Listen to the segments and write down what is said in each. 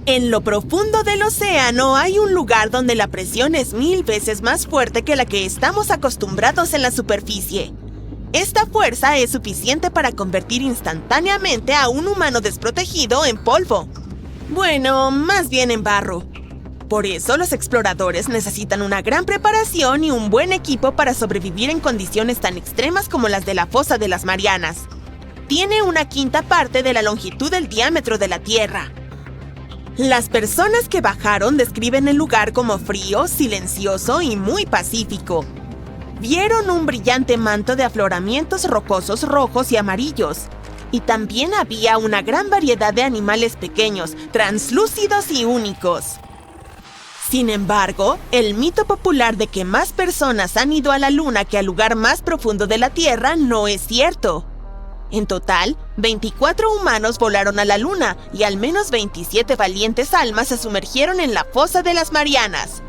En lo profundo del océano hay un lugar donde la presión es 1000 veces más fuerte que la que estamos acostumbrados en la superficie. Esta fuerza es suficiente para convertir instantáneamente a un humano desprotegido en polvo. Bueno, más bien en barro. Por eso los exploradores necesitan una gran preparación y un buen equipo para sobrevivir en condiciones tan extremas como las de la fosa de las Marianas. Tiene una quinta parte de la longitud del diámetro de la Tierra. Las personas que bajaron describen el lugar como frío, silencioso y muy pacífico. Vieron un brillante manto de afloramientos rocosos rojos y amarillos. Y también había una gran variedad de animales pequeños, translúcidos y únicos. Sin embargo, el mito popular de que más personas han ido a la Luna que al lugar más profundo de la Tierra no es cierto. En total, 24 humanos volaron a la Luna y al menos 27 valientes almas se sumergieron en la fosa de las Marianas.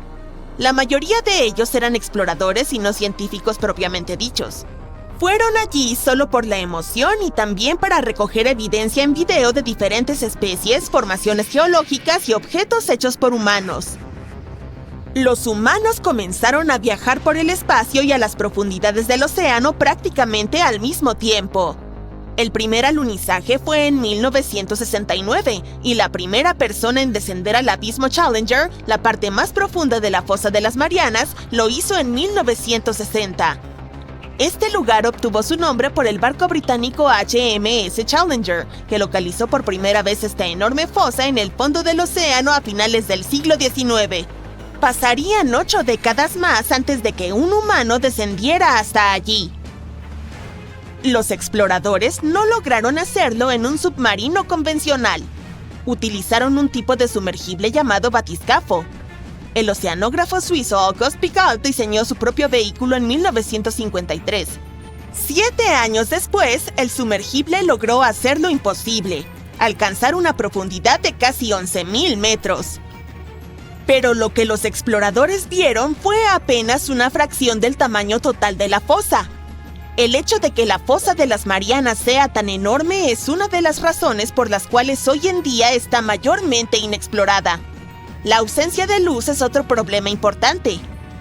La mayoría de ellos eran exploradores y no científicos propiamente dichos. Fueron allí solo por la emoción y también para recoger evidencia en video de diferentes especies, formaciones geológicas y objetos hechos por humanos. Los humanos comenzaron a viajar por el espacio y a las profundidades del océano prácticamente al mismo tiempo. El primer alunizaje fue en 1969 y la primera persona en descender al abismo Challenger, la parte más profunda de la fosa de las Marianas, lo hizo en 1960. Este lugar obtuvo su nombre por el barco británico HMS Challenger, que localizó por primera vez esta enorme fosa en el fondo del océano a finales del siglo XIX. Pasarían 8 décadas más antes de que un humano descendiera hasta allí. Los exploradores no lograron hacerlo en un submarino convencional. Utilizaron un tipo de sumergible llamado batiscafo. El oceanógrafo suizo Auguste Piccard diseñó su propio vehículo en 1953. 7 años después, el sumergible logró hacer lo imposible, alcanzar una profundidad de casi 11.000 metros. Pero lo que los exploradores vieron fue apenas una fracción del tamaño total de la fosa. El hecho de que la fosa de las Marianas sea tan enorme es una de las razones por las cuales hoy en día está mayormente inexplorada. La ausencia de luz es otro problema importante.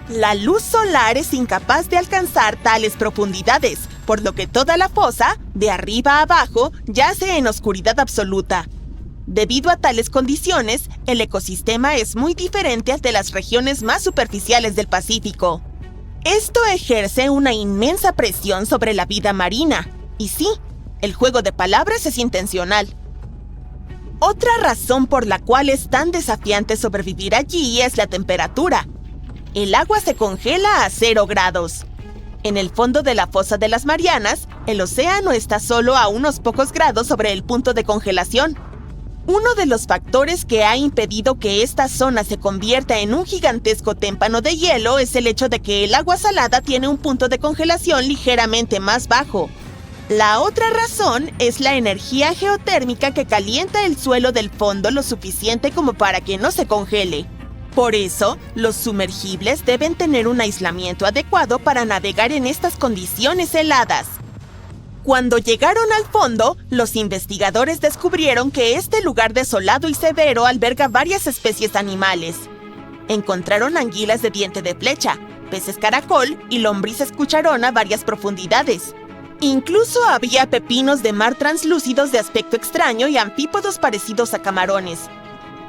La luz solar es incapaz de alcanzar tales profundidades, por lo que toda la fosa, de arriba a abajo, yace en oscuridad absoluta. Debido a tales condiciones, el ecosistema es muy diferente al de las regiones más superficiales del Pacífico. Esto ejerce una inmensa presión sobre la vida marina. Y sí, el juego de palabras es intencional. Otra razón por la cual es tan desafiante sobrevivir allí es la temperatura. El agua se congela a 0 grados. En el fondo de la fosa de las Marianas, el océano está solo a unos pocos grados sobre el punto de congelación. Uno de los factores que ha impedido que esta zona se convierta en un gigantesco témpano de hielo es el hecho de que el agua salada tiene un punto de congelación ligeramente más bajo. La otra razón es la energía geotérmica que calienta el suelo del fondo lo suficiente como para que no se congele. Por eso, los sumergibles deben tener un aislamiento adecuado para navegar en estas condiciones heladas. Cuando llegaron al fondo, los investigadores descubrieron que este lugar desolado y severo alberga varias especies animales. Encontraron anguilas de diente de flecha, peces caracol y lombrices cucharón a varias profundidades. Incluso había pepinos de mar translúcidos de aspecto extraño y anfípodos parecidos a camarones.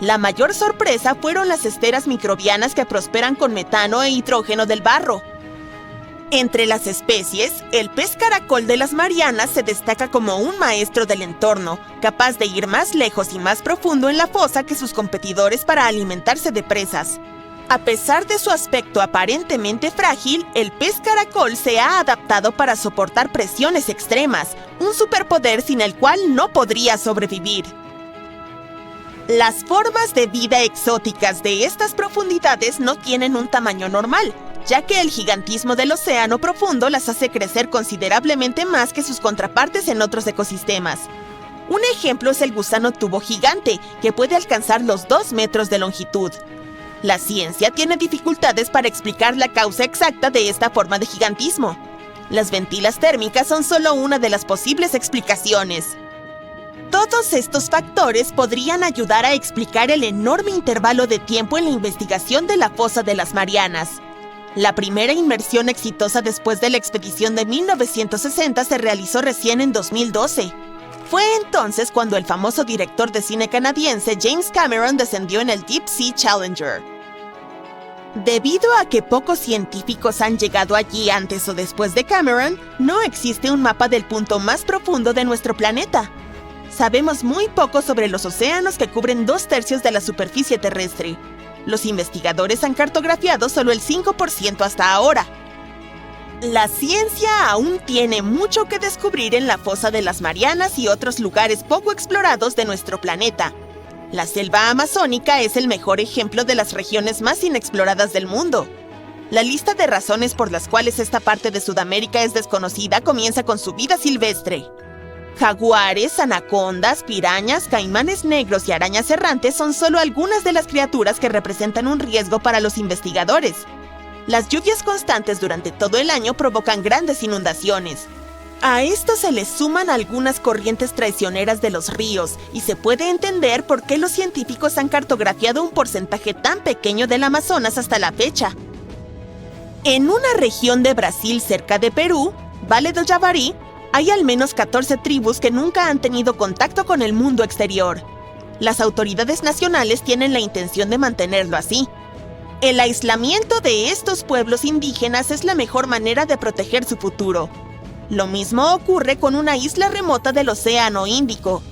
La mayor sorpresa fueron las esteras microbianas que prosperan con metano e hidrógeno del barro. Entre las especies, el pez caracol de las Marianas se destaca como un maestro del entorno, capaz de ir más lejos y más profundo en la fosa que sus competidores para alimentarse de presas. A pesar de su aspecto aparentemente frágil, el pez caracol se ha adaptado para soportar presiones extremas, un superpoder sin el cual no podría sobrevivir. Las formas de vida exóticas de estas profundidades no tienen un tamaño normal, ya que el gigantismo del océano profundo las hace crecer considerablemente más que sus contrapartes en otros ecosistemas. Un ejemplo es el gusano tubo gigante, que puede alcanzar los 2 metros de longitud. La ciencia tiene dificultades para explicar la causa exacta de esta forma de gigantismo. Las ventilas térmicas son solo una de las posibles explicaciones. Todos estos factores podrían ayudar a explicar el enorme intervalo de tiempo en la investigación de la fosa de las Marianas. La primera inmersión exitosa después de la expedición de 1960 se realizó recién en 2012. Fue entonces cuando el famoso director de cine canadiense James Cameron descendió en el Deep Sea Challenger. Debido a que pocos científicos han llegado allí antes o después de Cameron, no existe un mapa del punto más profundo de nuestro planeta. Sabemos muy poco sobre los océanos que cubren 2/3 de la superficie terrestre. Los investigadores han cartografiado solo el 5% hasta ahora. La ciencia aún tiene mucho que descubrir en la fosa de las Marianas y otros lugares poco explorados de nuestro planeta. La selva amazónica es el mejor ejemplo de las regiones más inexploradas del mundo. La lista de razones por las cuales esta parte de Sudamérica es desconocida comienza con su vida silvestre. Jaguares, anacondas, pirañas, caimanes negros y arañas errantes son solo algunas de las criaturas que representan un riesgo para los investigadores. Las lluvias constantes durante todo el año provocan grandes inundaciones. A esto se le suman algunas corrientes traicioneras de los ríos, y se puede entender por qué los científicos han cartografiado un porcentaje tan pequeño del Amazonas hasta la fecha. En una región de Brasil cerca de Perú, Vale do Javari, hay al menos 14 tribus que nunca han tenido contacto con el mundo exterior. Las autoridades nacionales tienen la intención de mantenerlo así. El aislamiento de estos pueblos indígenas es la mejor manera de proteger su futuro. Lo mismo ocurre con una isla remota del Océano Índico.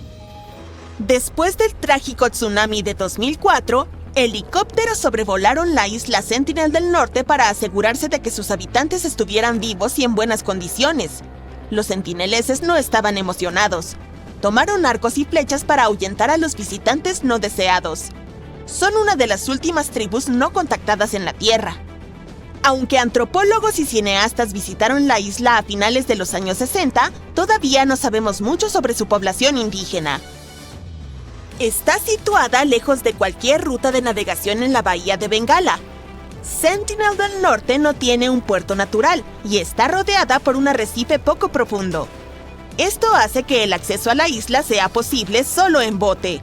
Después del trágico tsunami de 2004, helicópteros sobrevolaron la isla Sentinel del Norte para asegurarse de que sus habitantes estuvieran vivos y en buenas condiciones. Los sentineleses no estaban emocionados. Tomaron arcos y flechas para ahuyentar a los visitantes no deseados. Son una de las últimas tribus no contactadas en la Tierra. Aunque antropólogos y cineastas visitaron la isla a finales de los años 60, todavía no sabemos mucho sobre su población indígena. Está situada lejos de cualquier ruta de navegación en la bahía de Bengala. Sentinel del Norte no tiene un puerto natural y está rodeada por un arrecife poco profundo. Esto hace que el acceso a la isla sea posible solo en bote.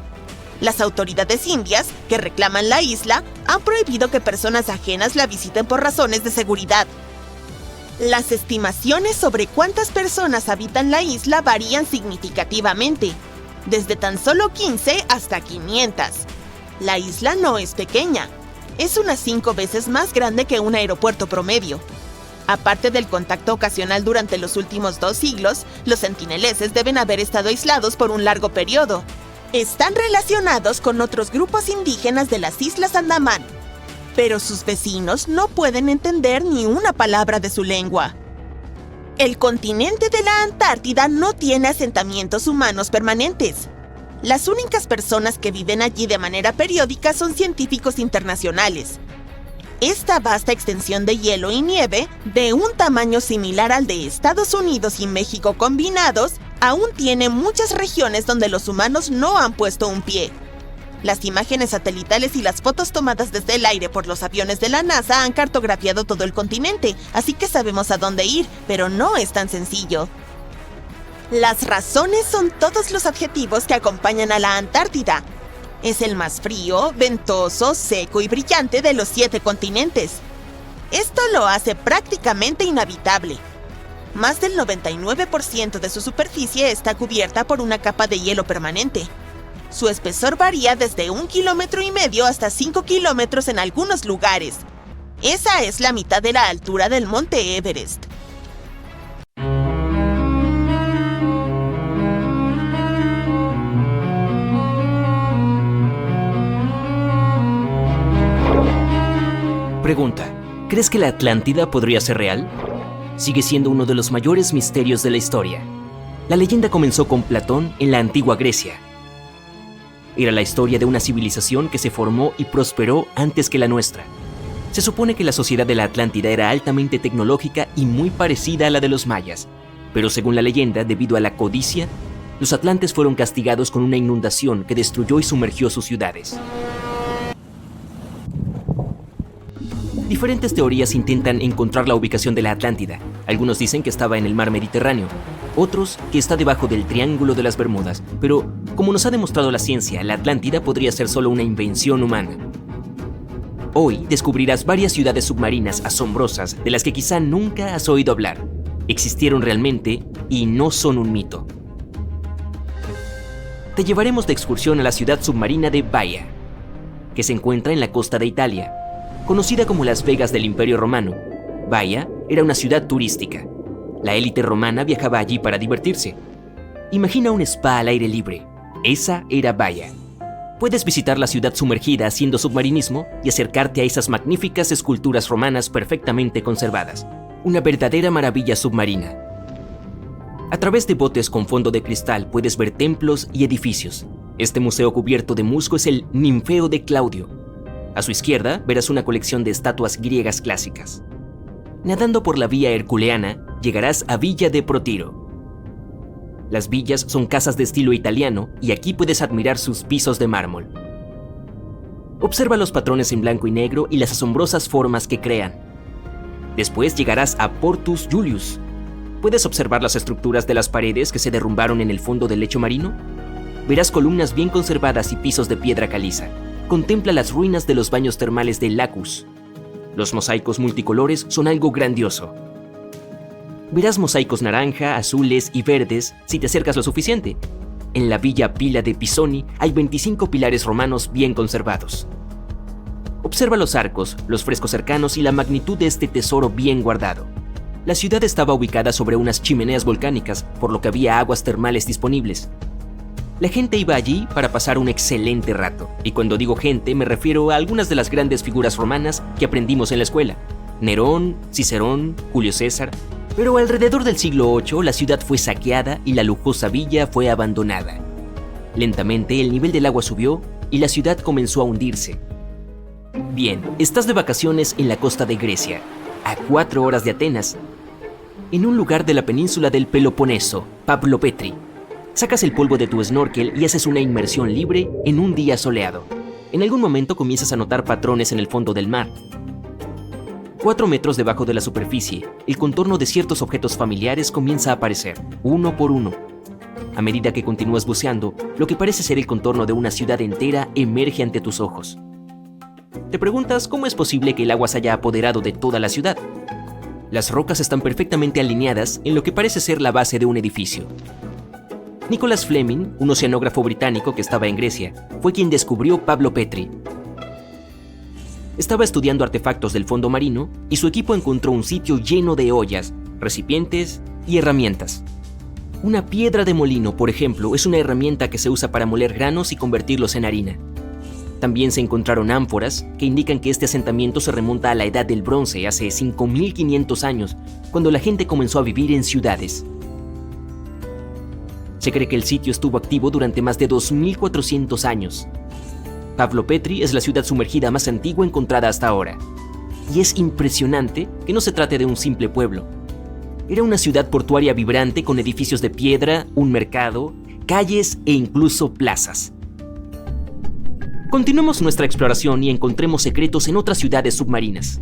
Las autoridades indias, que reclaman la isla, han prohibido que personas ajenas la visiten por razones de seguridad. Las estimaciones sobre cuántas personas habitan la isla varían significativamente, desde tan solo 15 hasta 500. La isla no es pequeña. Es unas 5 veces más grande que un aeropuerto promedio. Aparte del contacto ocasional durante los últimos 2 siglos, los sentineleses deben haber estado aislados por un largo periodo. Están relacionados con otros grupos indígenas de las Islas Andamán, pero sus vecinos no pueden entender ni una palabra de su lengua. El continente de la Antártida no tiene asentamientos humanos permanentes. Las únicas personas que viven allí de manera periódica son científicos internacionales. Esta vasta extensión de hielo y nieve, de un tamaño similar al de Estados Unidos y México combinados, aún tiene muchas regiones donde los humanos no han puesto un pie. Las imágenes satelitales y las fotos tomadas desde el aire por los aviones de la NASA han cartografiado todo el continente, así que sabemos a dónde ir, pero no es tan sencillo. Las razones son todos los adjetivos que acompañan a la Antártida. Es el más frío, ventoso, seco y brillante de los 7 continentes. Esto lo hace prácticamente inhabitable. Más del 99% de su superficie está cubierta por una capa de hielo permanente. Su espesor varía desde 1,5 kilómetros hasta 5 kilómetros en algunos lugares. Esa es la mitad de la altura del monte Everest. Pregunta: ¿crees que la Atlántida podría ser real? Sigue siendo uno de los mayores misterios de la historia. La leyenda comenzó con Platón en la antigua Grecia. Era la historia de una civilización que se formó y prosperó antes que la nuestra. Se supone que la sociedad de la Atlántida era altamente tecnológica y muy parecida a la de los mayas, pero según la leyenda, debido a la codicia, los atlantes fueron castigados con una inundación que destruyó y sumergió sus ciudades. Diferentes teorías intentan encontrar la ubicación de la Atlántida. Algunos dicen que estaba en el mar Mediterráneo, otros que está debajo del Triángulo de las Bermudas. Pero, Como nos ha demostrado la ciencia, la Atlántida podría ser solo una invención humana. Hoy descubrirás varias ciudades submarinas asombrosas de las que quizá nunca has oído hablar. Existieron realmente y no son un mito. Te llevaremos de excursión a la ciudad submarina de Baia, que se encuentra en la costa de Italia. Conocida como Las Vegas del Imperio Romano, Baia era una ciudad turística. La élite romana viajaba allí para divertirse. Imagina un spa al aire libre. Esa era Baia. Puedes visitar la ciudad sumergida haciendo submarinismo y acercarte a esas magníficas esculturas romanas perfectamente conservadas. Una verdadera maravilla submarina. A través de botes con fondo de cristal puedes ver templos y edificios. Este museo cubierto de musgo es el Ninfeo de Claudio. A su izquierda verás una colección de estatuas griegas clásicas. Nadando por la vía herculeana, llegarás a Villa de Protiro. Las villas son casas de estilo italiano y aquí puedes admirar sus pisos de mármol. Observa los patrones en blanco y negro y las asombrosas formas que crean. Después llegarás a Portus Julius. ¿Puedes observar las estructuras de las paredes que se derrumbaron en el fondo del lecho marino? Verás columnas bien conservadas y pisos de piedra caliza. Contempla las ruinas de los baños termales de Lacus. Los mosaicos multicolores son algo grandioso. Verás mosaicos naranja, azules y verdes si te acercas lo suficiente. En la Villa Pila de Pisoni hay 25 pilares romanos bien conservados. Observa los arcos, los frescos cercanos y la magnitud de este tesoro bien guardado. La ciudad estaba ubicada sobre unas chimeneas volcánicas, por lo que había aguas termales disponibles. La gente iba allí para pasar un excelente rato, y cuando digo gente me refiero a algunas de las grandes figuras romanas que aprendimos en la escuela: Nerón, Cicerón, Julio César. Pero alrededor del siglo VIII la ciudad fue saqueada y la lujosa villa fue abandonada. Lentamente el nivel del agua subió y la ciudad comenzó a hundirse. Bien, estás de vacaciones en la costa de Grecia, a 4 horas de Atenas, en un lugar de la península del Peloponeso, Pavlopetri. Sacas el polvo de tu snorkel y haces una inmersión libre en un día soleado. En algún momento comienzas a notar patrones en el fondo del mar. 4 metros debajo de la superficie, el contorno de ciertos objetos familiares comienza a aparecer, uno por uno. A medida que continúas buceando, lo que parece ser el contorno de una ciudad entera emerge ante tus ojos. Te preguntas cómo es posible que el agua se haya apoderado de toda la ciudad. Las rocas están perfectamente alineadas en lo que parece ser la base de un edificio. Nicholas Fleming, un oceanógrafo británico que estaba en Grecia, fue quien descubrió Pavlopetri. Estaba estudiando artefactos del fondo marino y su equipo encontró un sitio lleno de ollas, recipientes y herramientas. Una piedra de molino, por ejemplo, es una herramienta que se usa para moler granos y convertirlos en harina. También se encontraron ánforas que indican que este asentamiento se remonta a la Edad del Bronce, hace 5.500 años, cuando la gente comenzó a vivir en ciudades. Se cree que el sitio estuvo activo durante más de 2.400 años. Pavlopetri es la ciudad sumergida más antigua encontrada hasta ahora. Y es impresionante que no se trate de un simple pueblo. Era una ciudad portuaria vibrante con edificios de piedra, un mercado, calles e incluso plazas. Continuemos nuestra exploración y encontremos secretos en otras ciudades submarinas.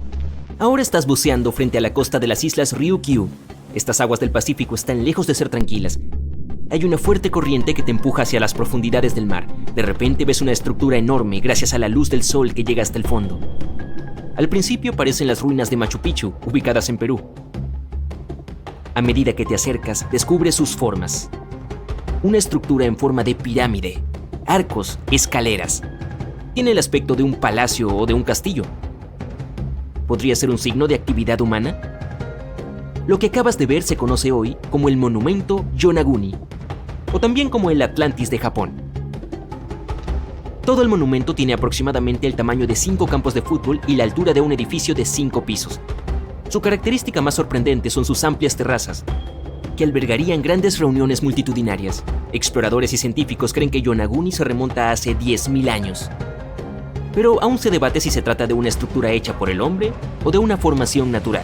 Ahora estás buceando frente a la costa de las islas Ryukyu. Estas aguas del Pacífico están lejos de ser tranquilas. Hay una fuerte corriente que te empuja hacia las profundidades del mar. De repente ves una estructura enorme gracias a la luz del sol que llega hasta el fondo. Al principio parecen las ruinas de Machu Picchu, ubicadas en Perú. A medida que te acercas, descubres sus formas. Una estructura en forma de pirámide, arcos, escaleras. Tiene el aspecto de un palacio o de un castillo. ¿Podría ser un signo de actividad humana? Lo que acabas de ver se conoce hoy como el monumento Yonaguni, o también como el Atlantis de Japón. Todo el monumento tiene aproximadamente el tamaño de 5 campos de fútbol y la altura de un edificio de 5 pisos. Su característica más sorprendente son sus amplias terrazas, que albergarían grandes reuniones multitudinarias. Exploradores y científicos creen que Yonaguni se remonta a hace 10.000 años. Pero aún se debate si se trata de una estructura hecha por el hombre o de una formación natural.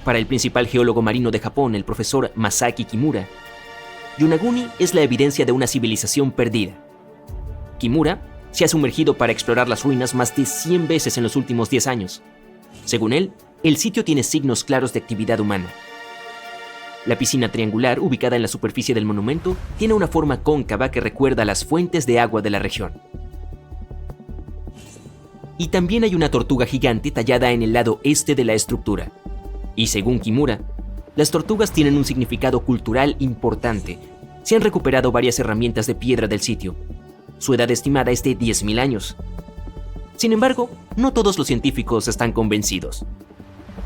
Para el principal geólogo marino de Japón, el profesor Masaki Kimura, Yonaguni es la evidencia de una civilización perdida. Kimura se ha sumergido para explorar las ruinas más de 100 veces en los últimos 10 años. Según él, el sitio tiene signos claros de actividad humana. La piscina triangular, ubicada en la superficie del monumento, tiene una forma cóncava que recuerda a las fuentes de agua de la región. Y también hay una tortuga gigante tallada en el lado este de la estructura. Y según Kimura, las tortugas tienen un significado cultural importante. Se han recuperado varias herramientas de piedra del sitio. Su edad estimada es de 10.000 años. Sin embargo, no todos los científicos están convencidos.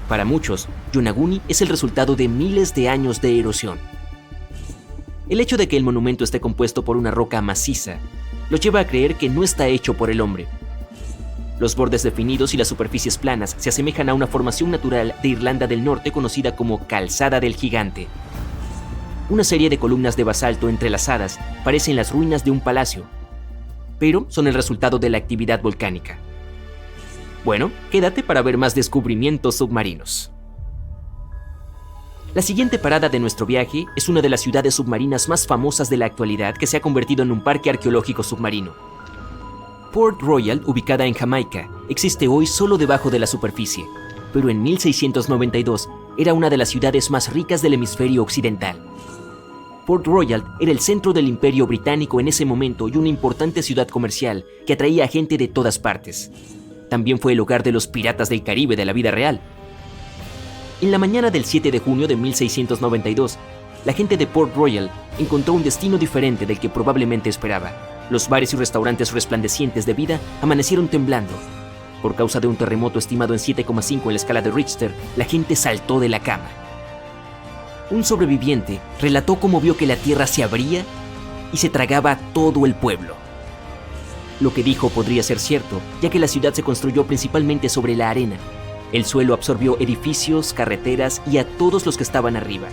Para muchos, Yonaguni es el resultado de miles de años de erosión. El hecho de que el monumento esté compuesto por una roca maciza los lleva a creer que no está hecho por el hombre. Los bordes definidos y las superficies planas se asemejan a una formación natural de Irlanda del Norte conocida como Calzada del Gigante. Una serie de columnas de basalto entrelazadas parecen las ruinas de un palacio, pero son el resultado de la actividad volcánica. Bueno, quédate para ver más descubrimientos submarinos. La siguiente parada de nuestro viaje es una de las ciudades submarinas más famosas de la actualidad que se ha convertido en un parque arqueológico submarino. Port Royal, ubicada en Jamaica, existe hoy solo debajo de la superficie, pero en 1692 era una de las ciudades más ricas del hemisferio occidental. Port Royal era el centro del Imperio Británico en ese momento y una importante ciudad comercial que atraía a gente de todas partes. También fue el hogar de los piratas del Caribe de la vida real. En la mañana del 7 de junio de 1692, la gente de Port Royal encontró un destino diferente del que probablemente esperaba. Los bares y restaurantes resplandecientes de vida amanecieron temblando. Por causa de un terremoto estimado en 7,5 en la escala de Richter, la gente saltó de la cama. Un sobreviviente relató cómo vio que la tierra se abría y se tragaba a todo el pueblo. Lo que dijo podría ser cierto, ya que la ciudad se construyó principalmente sobre la arena. El suelo absorbió edificios, carreteras y a todos los que estaban arriba.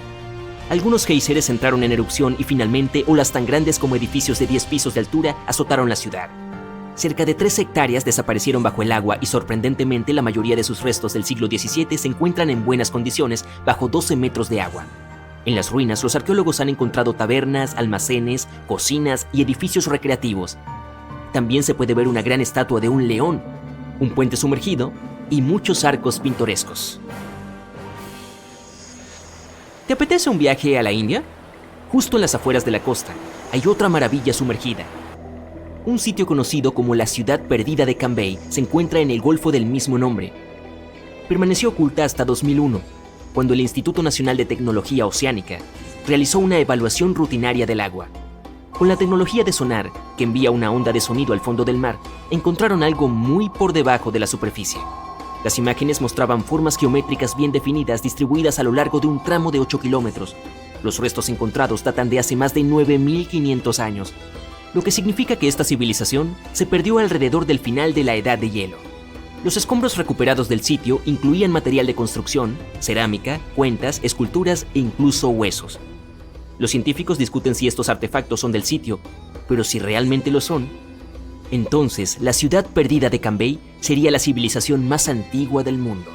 Algunos géiseres entraron en erupción y finalmente olas tan grandes como edificios de 10 pisos de altura azotaron la ciudad. Cerca de 3 hectáreas desaparecieron bajo el agua y sorprendentemente la mayoría de sus restos del siglo XVII se encuentran en buenas condiciones bajo 12 metros de agua. En las ruinas, los arqueólogos han encontrado tabernas, almacenes, cocinas y edificios recreativos. También se puede ver una gran estatua de un león, un puente sumergido y muchos arcos pintorescos. ¿Te apetece un viaje a la India? Justo en las afueras de la costa hay otra maravilla sumergida. Un sitio conocido como la ciudad perdida de Cambay se encuentra en el golfo del mismo nombre. Permaneció oculta hasta 2001, cuando el Instituto Nacional de Tecnología Oceánica realizó una evaluación rutinaria del agua. Con la tecnología de sonar, que envía una onda de sonido al fondo del mar, encontraron algo muy por debajo de la superficie. Las imágenes mostraban formas geométricas bien definidas distribuidas a lo largo de un tramo de 8 kilómetros. Los restos encontrados datan de hace más de 9.500 años, lo que significa que esta civilización se perdió alrededor del final de la Edad de Hielo. Los escombros recuperados del sitio incluían material de construcción, cerámica, cuentas, esculturas e incluso huesos. Los científicos discuten si estos artefactos son del sitio, pero si realmente lo son, entonces la ciudad perdida de Cambay sería la civilización más antigua del mundo.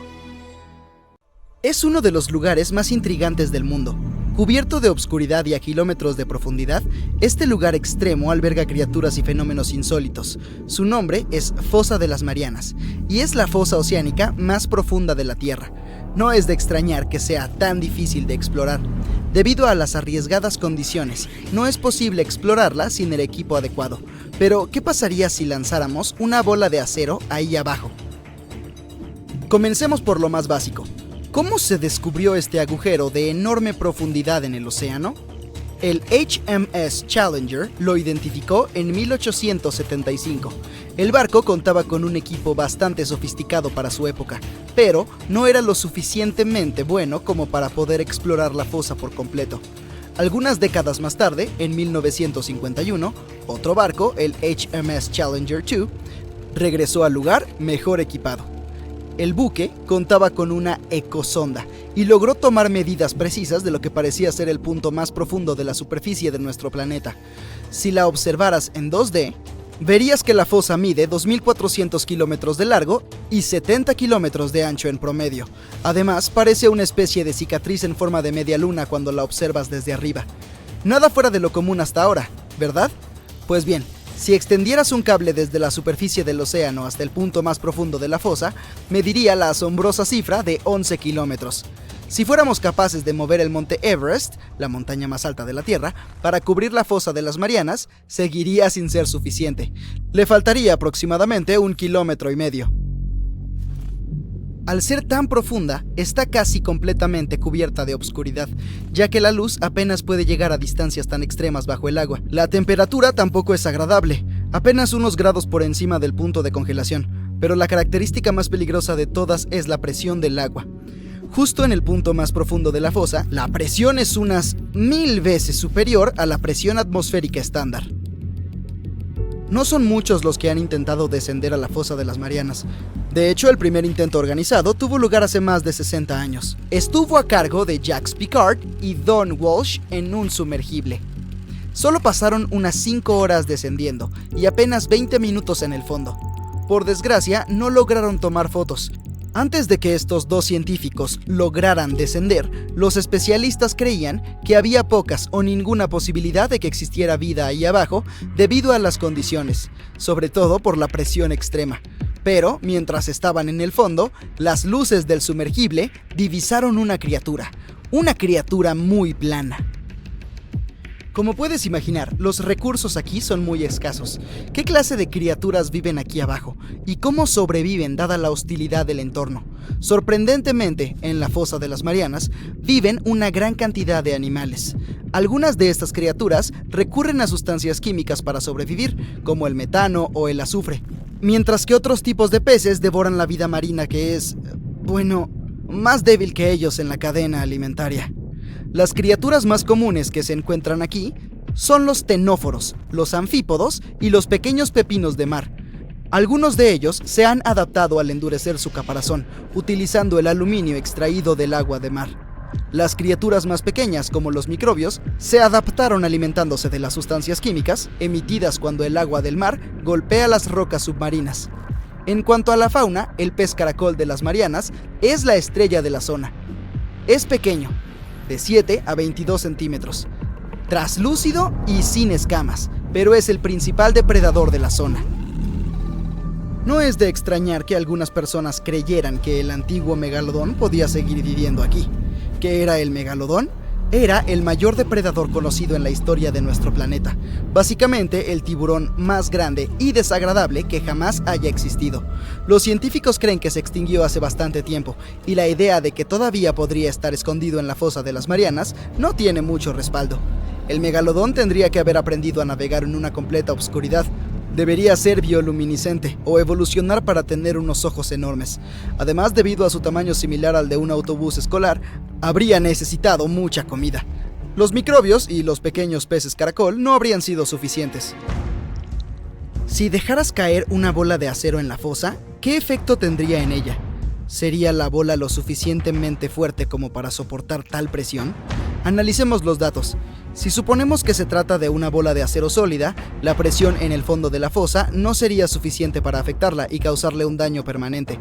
Es uno de los lugares más intrigantes del mundo. Cubierto de obscuridad y a kilómetros de profundidad, este lugar extremo alberga criaturas y fenómenos insólitos. Su nombre es Fosa de las Marianas, y es la fosa oceánica más profunda de la Tierra. No es de extrañar que sea tan difícil de explorar. Debido a las arriesgadas condiciones, no es posible explorarla sin el equipo adecuado. Pero, ¿qué pasaría si lanzáramos una bola de acero ahí abajo? Comencemos por lo más básico. ¿Cómo se descubrió este agujero de enorme profundidad en el océano? El HMS Challenger lo identificó en 1875. El barco contaba con un equipo bastante sofisticado para su época, pero no era lo suficientemente bueno como para poder explorar la fosa por completo. Algunas décadas más tarde, en 1951, otro barco, el HMS Challenger II, regresó al lugar mejor equipado. El buque contaba con una ecosonda y logró tomar medidas precisas de lo que parecía ser el punto más profundo de la superficie de nuestro planeta. Si la observaras en 2D, verías que la fosa mide 2.400 kilómetros de largo y 70 kilómetros de ancho en promedio. Además, parece una especie de cicatriz en forma de media luna cuando la observas desde arriba. Nada fuera de lo común hasta ahora, ¿verdad? Pues bien, si extendieras un cable desde la superficie del océano hasta el punto más profundo de la fosa, mediría la asombrosa cifra de 11 kilómetros. Si fuéramos capaces de mover el monte Everest, la montaña más alta de la Tierra, para cubrir la fosa de las Marianas, seguiría sin ser suficiente. Le faltaría aproximadamente 1,5 kilómetros. Al ser tan profunda, está casi completamente cubierta de obscuridad, ya que la luz apenas puede llegar a distancias tan extremas bajo el agua. La temperatura tampoco es agradable, apenas unos grados por encima del punto de congelación, pero la característica más peligrosa de todas es la presión del agua. Justo en el punto más profundo de la fosa, la presión es unas 1000 veces superior a la presión atmosférica estándar. No son muchos los que han intentado descender a la fosa de las Marianas. De hecho, el primer intento organizado tuvo lugar hace más de 60 años. Estuvo a cargo de Jacques Piccard y Don Walsh en un sumergible. Solo pasaron unas 5 horas descendiendo y apenas 20 minutos en el fondo. Por desgracia, no lograron tomar fotos. Antes de que estos dos científicos lograran descender, los especialistas creían que había pocas o ninguna posibilidad de que existiera vida ahí abajo debido a las condiciones, sobre todo por la presión extrema. Pero, mientras estaban en el fondo, las luces del sumergible divisaron una criatura muy plana. Como puedes imaginar, los recursos aquí son muy escasos. ¿Qué clase de criaturas viven aquí abajo? ¿Y cómo sobreviven dada la hostilidad del entorno? Sorprendentemente, en la fosa de las Marianas, viven una gran cantidad de animales. Algunas de estas criaturas recurren a sustancias químicas para sobrevivir, como el metano o el azufre, mientras que otros tipos de peces devoran la vida marina que es, más débil que ellos en la cadena alimentaria. Las criaturas más comunes que se encuentran aquí son los ctenóforos, los anfípodos y los pequeños pepinos de mar. Algunos de ellos se han adaptado al endurecer su caparazón, utilizando el aluminio extraído del agua de mar. Las criaturas más pequeñas, como los microbios, se adaptaron alimentándose de las sustancias químicas emitidas cuando el agua del mar golpea las rocas submarinas. En cuanto a la fauna, el pez caracol de las Marianas es la estrella de la zona. Es pequeño, de 7 a 22 centímetros, traslúcido y sin escamas, pero es el principal depredador de la zona. No es de extrañar que algunas personas creyeran que el antiguo megalodón podía seguir viviendo aquí. ¿Qué era el megalodón? Era el mayor depredador conocido en la historia de nuestro planeta. Básicamente, el tiburón más grande y desagradable que jamás haya existido. Los científicos creen que se extinguió hace bastante tiempo, y la idea de que todavía podría estar escondido en la fosa de las Marianas no tiene mucho respaldo. El megalodón tendría que haber aprendido a navegar en una completa oscuridad. Debería ser bioluminiscente o evolucionar para tener unos ojos enormes. Además, debido a su tamaño similar al de un autobús escolar, habría necesitado mucha comida. Los microbios y los pequeños peces caracol no habrían sido suficientes. Si dejaras caer una bola de acero en la fosa, ¿qué efecto tendría en ella? ¿Sería la bola lo suficientemente fuerte como para soportar tal presión? Analicemos los datos. Si suponemos que se trata de una bola de acero sólida, la presión en el fondo de la fosa no sería suficiente para afectarla y causarle un daño permanente.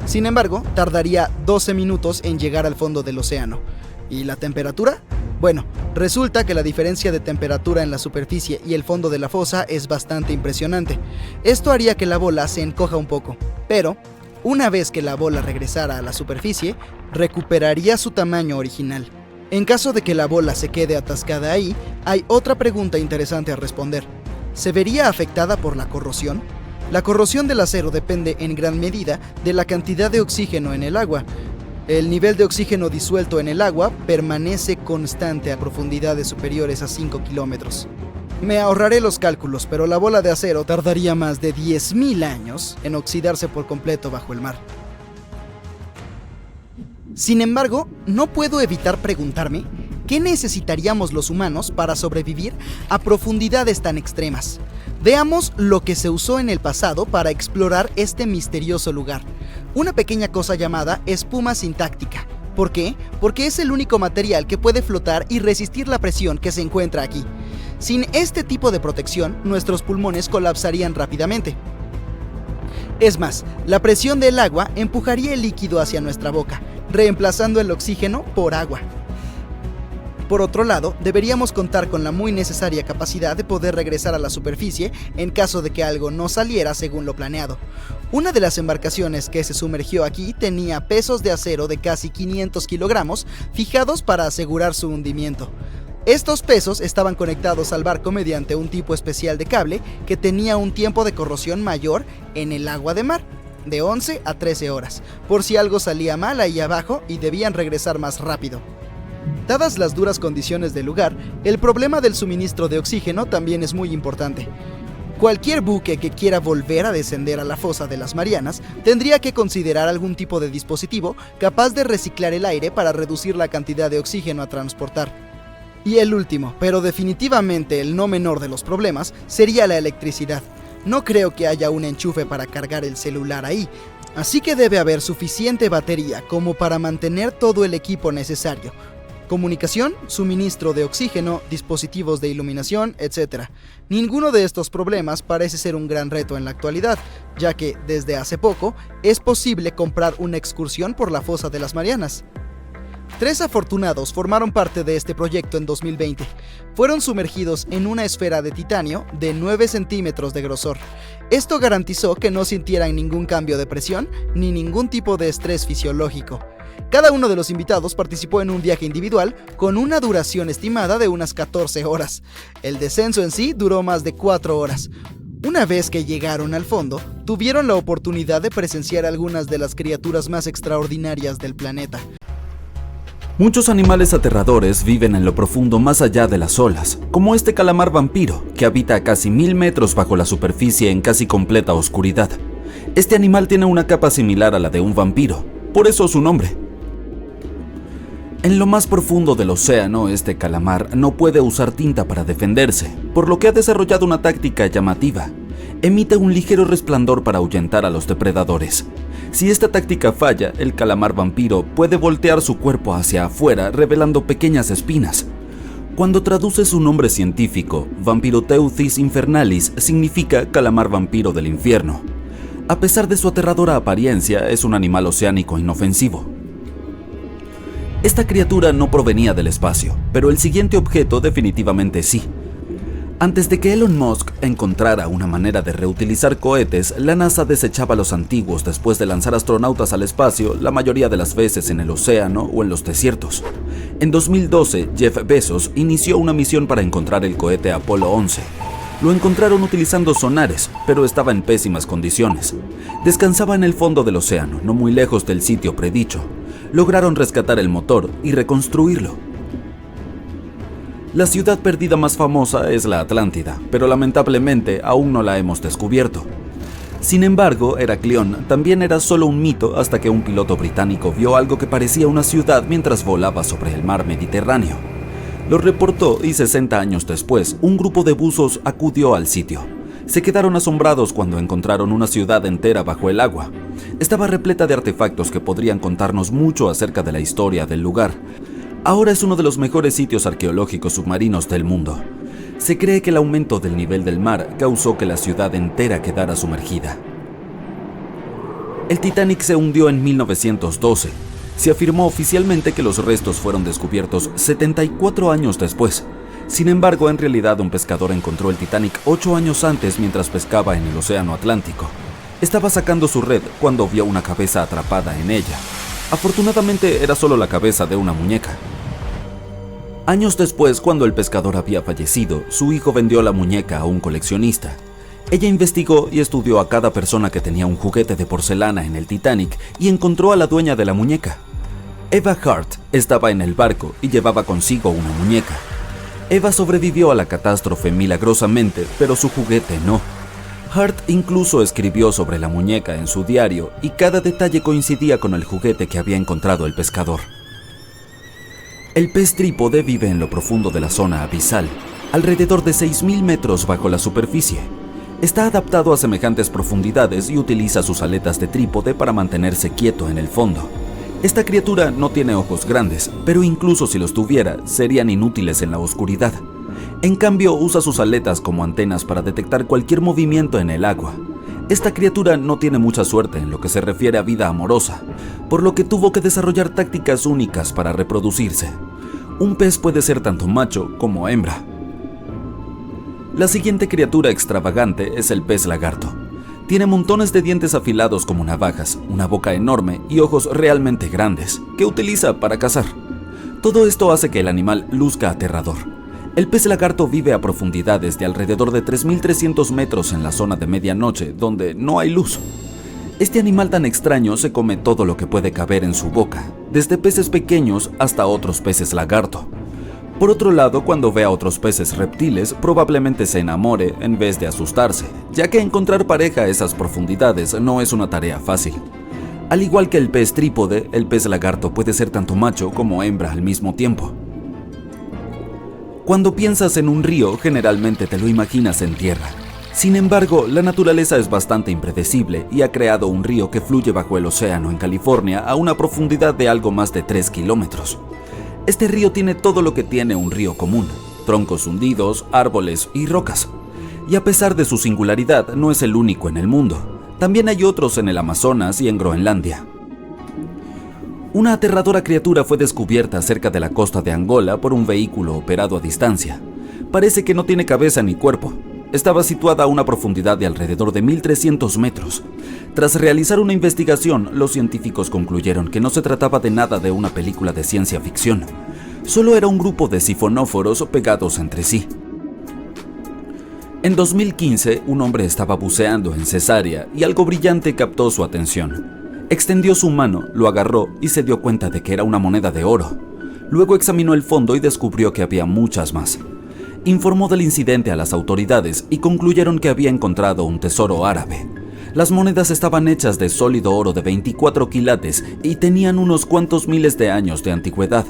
Sin embargo, tardaría 12 minutos en llegar al fondo del océano. ¿Y la temperatura? Bueno, resulta que la diferencia de temperatura en la superficie y el fondo de la fosa es bastante impresionante. Esto haría que la bola se encoja un poco, pero una vez que la bola regresara a la superficie, recuperaría su tamaño original. En caso de que la bola se quede atascada ahí, hay otra pregunta interesante a responder. ¿Se vería afectada por la corrosión? La corrosión del acero depende en gran medida de la cantidad de oxígeno en el agua. El nivel de oxígeno disuelto en el agua permanece constante a profundidades superiores a 5 kilómetros. Me ahorraré los cálculos, pero la bola de acero tardaría más de 10.000 años en oxidarse por completo bajo el mar. Sin embargo, no puedo evitar preguntarme ¿qué necesitaríamos los humanos para sobrevivir a profundidades tan extremas? Veamos lo que se usó en el pasado para explorar este misterioso lugar. Una pequeña cosa llamada espuma sintáctica. ¿Por qué? Porque es el único material que puede flotar y resistir la presión que se encuentra aquí. Sin este tipo de protección, nuestros pulmones colapsarían rápidamente. Es más, la presión del agua empujaría el líquido hacia nuestra boca, reemplazando el oxígeno por agua. Por otro lado, deberíamos contar con la muy necesaria capacidad de poder regresar a la superficie en caso de que algo no saliera según lo planeado. Una de las embarcaciones que se sumergió aquí tenía pesos de acero de casi 500 kilogramos fijados para asegurar su hundimiento. Estos pesos estaban conectados al barco mediante un tipo especial de cable que tenía un tiempo de corrosión mayor en el agua de mar, de 11 a 13 horas, por si algo salía mal ahí abajo y debían regresar más rápido. Dadas las duras condiciones del lugar, el problema del suministro de oxígeno también es muy importante. Cualquier buque que quiera volver a descender a la fosa de las Marianas tendría que considerar algún tipo de dispositivo capaz de reciclar el aire para reducir la cantidad de oxígeno a transportar. Y el último, pero definitivamente el no menor de los problemas, sería la electricidad. No creo que haya un enchufe para cargar el celular ahí, así que debe haber suficiente batería como para mantener todo el equipo necesario. Comunicación, suministro de oxígeno, dispositivos de iluminación, etc. Ninguno de estos problemas parece ser un gran reto en la actualidad, ya que, desde hace poco, es posible comprar una excursión por la fosa de las Marianas. 3 afortunados formaron parte de este proyecto en 2020. Fueron sumergidos en una esfera de titanio de 9 centímetros de grosor. Esto garantizó que no sintieran ningún cambio de presión ni ningún tipo de estrés fisiológico. Cada uno de los invitados participó en un viaje individual con una duración estimada de unas 14 horas. El descenso en sí duró más de 4 horas. Una vez que llegaron al fondo, tuvieron la oportunidad de presenciar algunas de las criaturas más extraordinarias del planeta. Muchos animales aterradores viven en lo profundo más allá de las olas, como este calamar vampiro, que habita a casi 1000 metros bajo la superficie en casi completa oscuridad. Este animal tiene una capa similar a la de un vampiro, por eso su nombre. En lo más profundo del océano, este calamar no puede usar tinta para defenderse, por lo que ha desarrollado una táctica llamativa. Emite un ligero resplandor para ahuyentar a los depredadores. Si esta táctica falla, el calamar vampiro puede voltear su cuerpo hacia afuera, revelando pequeñas espinas. Cuando traduce su nombre científico, Vampiroteuthis infernalis significa calamar vampiro del infierno. A pesar de su aterradora apariencia, es un animal oceánico inofensivo. Esta criatura no provenía del espacio, pero el siguiente objeto definitivamente sí. Antes de que Elon Musk encontrara una manera de reutilizar cohetes, la NASA desechaba los antiguos después de lanzar astronautas al espacio, la mayoría de las veces en el océano o en los desiertos. En 2012, Jeff Bezos inició una misión para encontrar el cohete Apolo 11. Lo encontraron utilizando sonares, pero estaba en pésimas condiciones. Descansaba en el fondo del océano, no muy lejos del sitio predicho. Lograron rescatar el motor y reconstruirlo. La ciudad perdida más famosa es la Atlántida, pero lamentablemente aún no la hemos descubierto. Sin embargo, Heraclión también era solo un mito hasta que un piloto británico vio algo que parecía una ciudad mientras volaba sobre el mar Mediterráneo. Lo reportó y 60 años después, un grupo de buzos acudió al sitio. Se quedaron asombrados cuando encontraron una ciudad entera bajo el agua. Estaba repleta de artefactos que podrían contarnos mucho acerca de la historia del lugar. Ahora es uno de los mejores sitios arqueológicos submarinos del mundo. Se cree que el aumento del nivel del mar causó que la ciudad entera quedara sumergida. El Titanic se hundió en 1912. Se afirmó oficialmente que los restos fueron descubiertos 74 años después. Sin embargo, en realidad un pescador encontró el Titanic 8 años antes mientras pescaba en el Océano Atlántico. Estaba sacando su red cuando vio una cabeza atrapada en ella. Afortunadamente era solo la cabeza de una muñeca. Años después, cuando el pescador había fallecido, su hijo vendió la muñeca a un coleccionista. Ella investigó y estudió a cada persona que tenía un juguete de porcelana en el Titanic y encontró a la dueña de la muñeca. Eva Hart estaba en el barco y llevaba consigo una muñeca. Eva sobrevivió a la catástrofe milagrosamente, pero su juguete no. Hart incluso escribió sobre la muñeca en su diario y cada detalle coincidía con el juguete que había encontrado el pescador. El pez trípode vive en lo profundo de la zona abisal, alrededor de 6.000 metros bajo la superficie. Está adaptado a semejantes profundidades y utiliza sus aletas de trípode para mantenerse quieto en el fondo. Esta criatura no tiene ojos grandes, pero incluso si los tuviera, serían inútiles en la oscuridad. En cambio, usa sus aletas como antenas para detectar cualquier movimiento en el agua. Esta criatura no tiene mucha suerte en lo que se refiere a vida amorosa, por lo que tuvo que desarrollar tácticas únicas para reproducirse. Un pez puede ser tanto macho como hembra. La siguiente criatura extravagante es el pez lagarto. Tiene montones de dientes afilados como navajas, una boca enorme y ojos realmente grandes, que utiliza para cazar. Todo esto hace que el animal luzca aterrador. El pez lagarto vive a profundidades de alrededor de 3.300 metros en la zona de medianoche, donde no hay luz. Este animal tan extraño se come todo lo que puede caber en su boca, desde peces pequeños hasta otros peces lagarto. Por otro lado, cuando ve a otros peces reptiles, probablemente se enamore en vez de asustarse, ya que encontrar pareja a esas profundidades no es una tarea fácil. Al igual que el pez trípode, el pez lagarto puede ser tanto macho como hembra al mismo tiempo. Cuando piensas en un río, generalmente te lo imaginas en tierra. Sin embargo, la naturaleza es bastante impredecible y ha creado un río que fluye bajo el océano en California a una profundidad de algo más de 3 kilómetros. Este río tiene todo lo que tiene un río común: troncos hundidos, árboles y rocas. Y a pesar de su singularidad, no es el único en el mundo. También hay otros en el Amazonas y en Groenlandia. Una aterradora criatura fue descubierta cerca de la costa de Angola por un vehículo operado a distancia. Parece que no tiene cabeza ni cuerpo. Estaba situada a una profundidad de alrededor de 1.300 metros. Tras realizar una investigación, los científicos concluyeron que no se trataba de nada de una película de ciencia ficción. Solo era un grupo de sifonóforos pegados entre sí. En 2015, un hombre estaba buceando en Cesárea y algo brillante captó su atención. Extendió su mano, lo agarró y se dio cuenta de que era una moneda de oro. Luego examinó el fondo y descubrió que había muchas más. Informó del incidente a las autoridades y concluyeron que había encontrado un tesoro árabe. Las monedas estaban hechas de sólido oro de 24 quilates y tenían unos cuantos miles de años de antigüedad.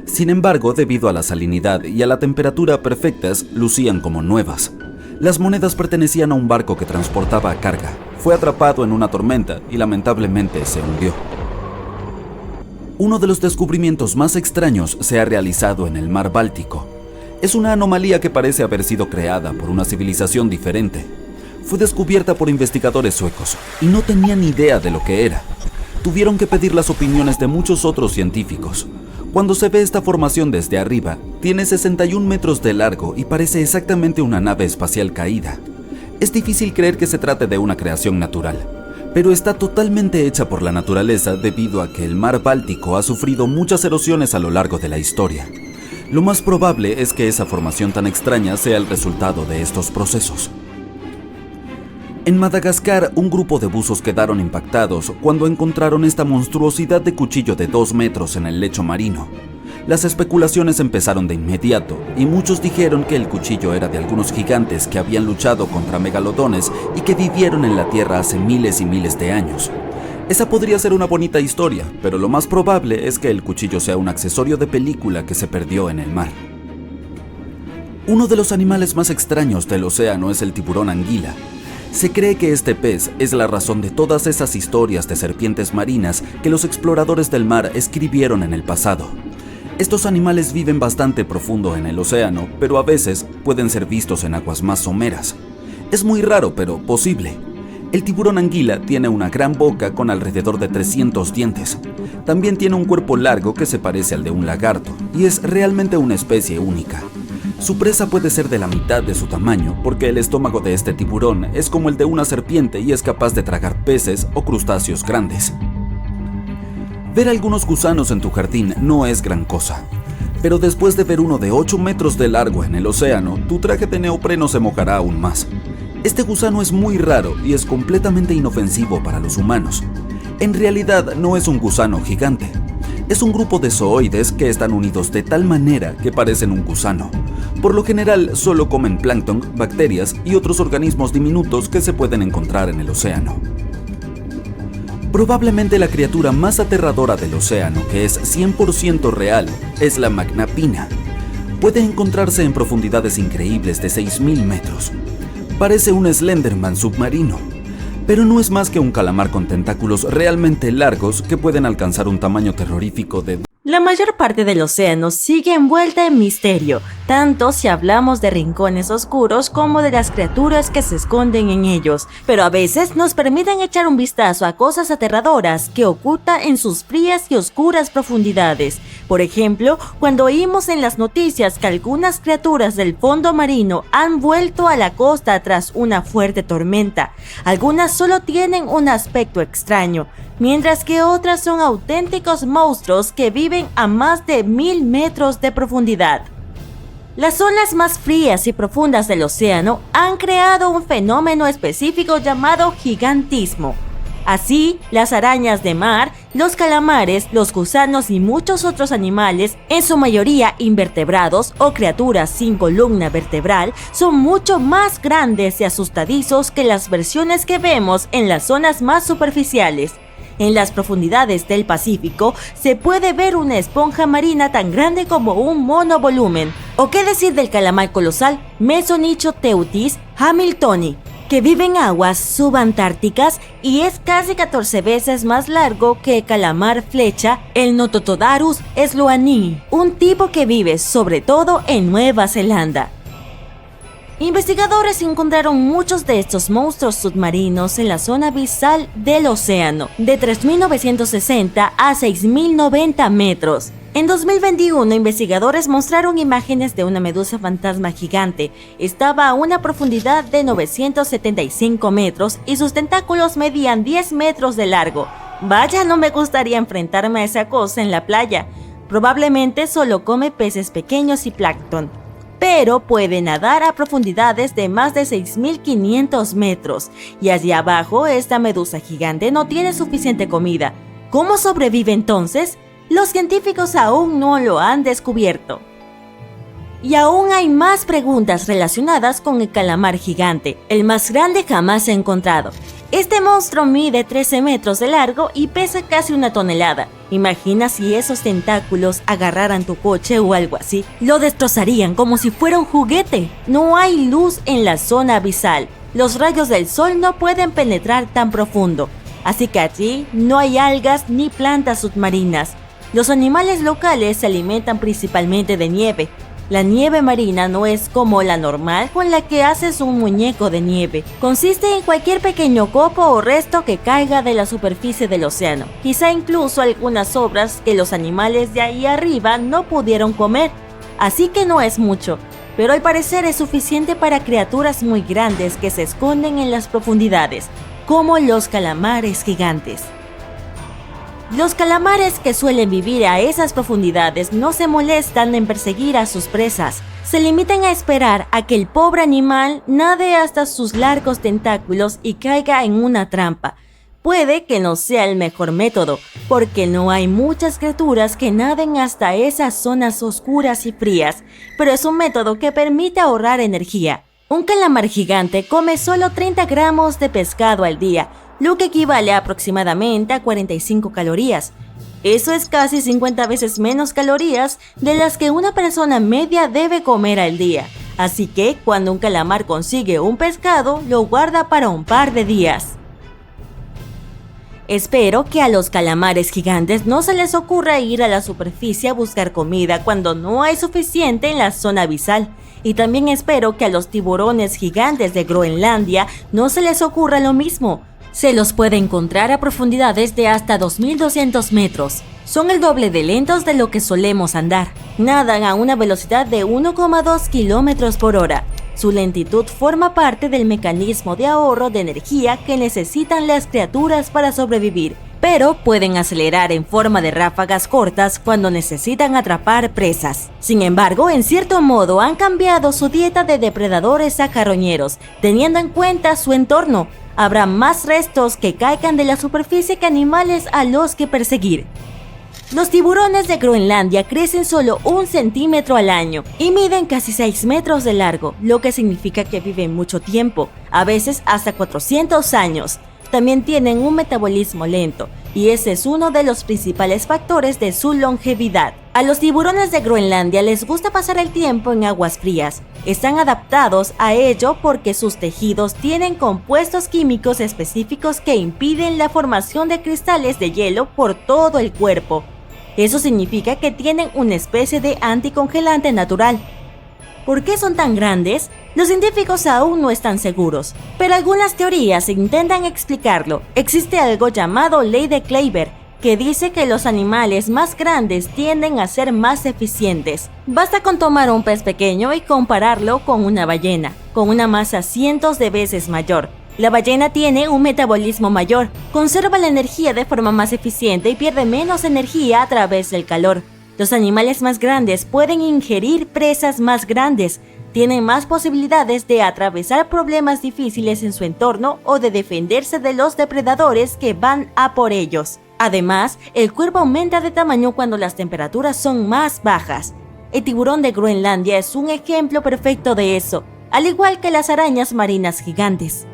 Sin embargo, debido a la salinidad y a la temperatura perfectas, lucían como nuevas. Las monedas pertenecían a un barco que transportaba carga. Fue atrapado en una tormenta y lamentablemente se hundió. Uno de los descubrimientos más extraños se ha realizado en el mar Báltico. Es una anomalía que parece haber sido creada por una civilización diferente. Fue descubierta por investigadores suecos y no tenían ni idea de lo que era. Tuvieron que pedir las opiniones de muchos otros científicos. Cuando se ve esta formación desde arriba, tiene 61 metros de largo y parece exactamente una nave espacial caída. Es difícil creer que se trate de una creación natural, pero está totalmente hecha por la naturaleza debido a que el mar Báltico ha sufrido muchas erosiones a lo largo de la historia. Lo más probable es que esa formación tan extraña sea el resultado de estos procesos. En Madagascar, un grupo de buzos quedaron impactados cuando encontraron esta monstruosidad de cuchillo de 2 metros en el lecho marino. Las especulaciones empezaron de inmediato y muchos dijeron que el cuchillo era de algunos gigantes que habían luchado contra megalodones y que vivieron en la Tierra hace miles y miles de años. Esa podría ser una bonita historia, pero lo más probable es que el cuchillo sea un accesorio de película que se perdió en el mar. Uno de los animales más extraños del océano es el tiburón anguila. Se cree que este pez es la razón de todas esas historias de serpientes marinas que los exploradores del mar escribieron en el pasado. Estos animales viven bastante profundo en el océano, pero a veces pueden ser vistos en aguas más someras. Es muy raro, pero posible. El tiburón anguila tiene una gran boca con alrededor de 300 dientes. También tiene un cuerpo largo que se parece al de un lagarto, y es realmente una especie única. Su presa puede ser de la mitad de su tamaño, porque el estómago de este tiburón es como el de una serpiente y es capaz de tragar peces o crustáceos grandes. Ver algunos gusanos en tu jardín no es gran cosa, pero después de ver uno de 8 metros de largo en el océano, tu traje de neopreno se mojará aún más. Este gusano es muy raro y es completamente inofensivo para los humanos. En realidad no es un gusano gigante. Es un grupo de zooides que están unidos de tal manera que parecen un gusano. Por lo general solo comen plancton, bacterias y otros organismos diminutos que se pueden encontrar en el océano. Probablemente la criatura más aterradora del océano, que es 100% real, es la magnapina. Puede encontrarse en profundidades increíbles de 6.000 metros. Parece un Slenderman submarino, pero no es más que un calamar con tentáculos realmente largos que pueden alcanzar un tamaño terrorífico de... La mayor parte del océano sigue envuelta en misterio. tanto si hablamos de rincones oscuros como de las criaturas que se esconden en ellos, pero a veces nos permiten echar un vistazo a cosas aterradoras que ocultan en sus frías y oscuras profundidades. Por ejemplo, cuando oímos en las noticias que algunas criaturas del fondo marino han vuelto a la costa tras una fuerte tormenta. Algunas solo tienen un aspecto extraño, mientras que otras son auténticos monstruos que viven a más de 1000 metros de profundidad. Las zonas más frías y profundas del océano han creado un fenómeno específico llamado gigantismo. Así, las arañas de mar, los calamares, los gusanos y muchos otros animales, en su mayoría invertebrados o criaturas sin columna vertebral, son mucho más grandes y asustadizos que las versiones que vemos en las zonas más superficiales. En las profundidades del Pacífico se puede ver una esponja marina tan grande como un monovolumen. ¿O qué decir del calamar colosal Mesonychoteuthis hamiltoni, que vive en aguas subantárticas y es casi 14 veces más largo que el calamar flecha, el Nototodarus sloanii, un tipo que vive sobre todo en Nueva Zelanda? Investigadores encontraron muchos de estos monstruos submarinos en la zona abisal del océano, de 3.960 a 6.090 metros. En 2021, investigadores mostraron imágenes de una medusa fantasma gigante. Estaba a una profundidad de 975 metros y sus tentáculos medían 10 metros de largo. Vaya, no me gustaría enfrentarme a esa cosa en la playa. Probablemente solo come peces pequeños y plancton, pero puede nadar a profundidades de más de 6.500 metros. Y allí abajo, esta medusa gigante no tiene suficiente comida. ¿Cómo sobrevive entonces? Los científicos aún no lo han descubierto. Y aún hay más preguntas relacionadas con el calamar gigante, el más grande jamás encontrado. Este monstruo mide 13 metros de largo y pesa casi 1 tonelada. Imagina si esos tentáculos agarraran tu coche o algo así. Lo destrozarían como si fuera un juguete. No hay luz en la zona abisal. Los rayos del sol no pueden penetrar tan profundo. Así que allí no hay algas ni plantas submarinas. Los animales locales se alimentan principalmente de nieve. La nieve marina no es como la normal con la que haces un muñeco de nieve. Consiste en cualquier pequeño copo o resto que caiga de la superficie del océano. Quizá incluso algunas sobras que los animales de ahí arriba no pudieron comer. Así que no es mucho, pero al parecer es suficiente para criaturas muy grandes que se esconden en las profundidades, como los calamares gigantes. Los calamares que suelen vivir a esas profundidades no se molestan en perseguir a sus presas. Se limitan a esperar a que el pobre animal nade hasta sus largos tentáculos y caiga en una trampa. Puede que no sea el mejor método, porque no hay muchas criaturas que naden hasta esas zonas oscuras y frías, pero es un método que permite ahorrar energía. Un calamar gigante come solo 30 gramos de pescado al día, lo que equivale aproximadamente a 45 calorías. Eso es casi 50 veces menos calorías de las que una persona media debe comer al día. Así que, cuando un calamar consigue un pescado, lo guarda para un par de días. Espero que a los calamares gigantes no se les ocurra ir a la superficie a buscar comida cuando no hay suficiente en la zona abisal. Y también espero que a los tiburones gigantes de Groenlandia no se les ocurra lo mismo. Se los puede encontrar a profundidades de hasta 2.200 metros. Son el doble de lentos de lo que solemos andar. Nadan a una velocidad de 1,2 kilómetros por hora. Su lentitud forma parte del mecanismo de ahorro de energía que necesitan las criaturas para sobrevivir, pero pueden acelerar en forma de ráfagas cortas cuando necesitan atrapar presas. Sin embargo, en cierto modo han cambiado su dieta de depredadores a carroñeros, teniendo en cuenta su entorno. Habrá más restos que caigan de la superficie que animales a los que perseguir. Los tiburones de Groenlandia crecen solo 1 centímetro al año y miden casi 6 metros de largo, lo que significa que viven mucho tiempo, a veces hasta 400 años. También tienen un metabolismo lento, y ese es uno de los principales factores de su longevidad. A los tiburones de Groenlandia les gusta pasar el tiempo en aguas frías. Están adaptados a ello porque sus tejidos tienen compuestos químicos específicos que impiden la formación de cristales de hielo por todo el cuerpo. Eso significa que tienen una especie de anticongelante natural. ¿Por qué son tan grandes? Los científicos aún no están seguros, pero algunas teorías intentan explicarlo. Existe algo llamado ley de Kleiber, que dice que los animales más grandes tienden a ser más eficientes. Basta con tomar un pez pequeño y compararlo con una ballena, con una masa cientos de veces mayor. La ballena tiene un metabolismo mayor, conserva la energía de forma más eficiente y pierde menos energía a través del calor. Los animales más grandes pueden ingerir presas más grandes, tienen más posibilidades de atravesar problemas difíciles en su entorno o de defenderse de los depredadores que van a por ellos. Además, el cuerpo aumenta de tamaño cuando las temperaturas son más bajas. El tiburón de Groenlandia es un ejemplo perfecto de eso, al igual que las arañas marinas gigantes.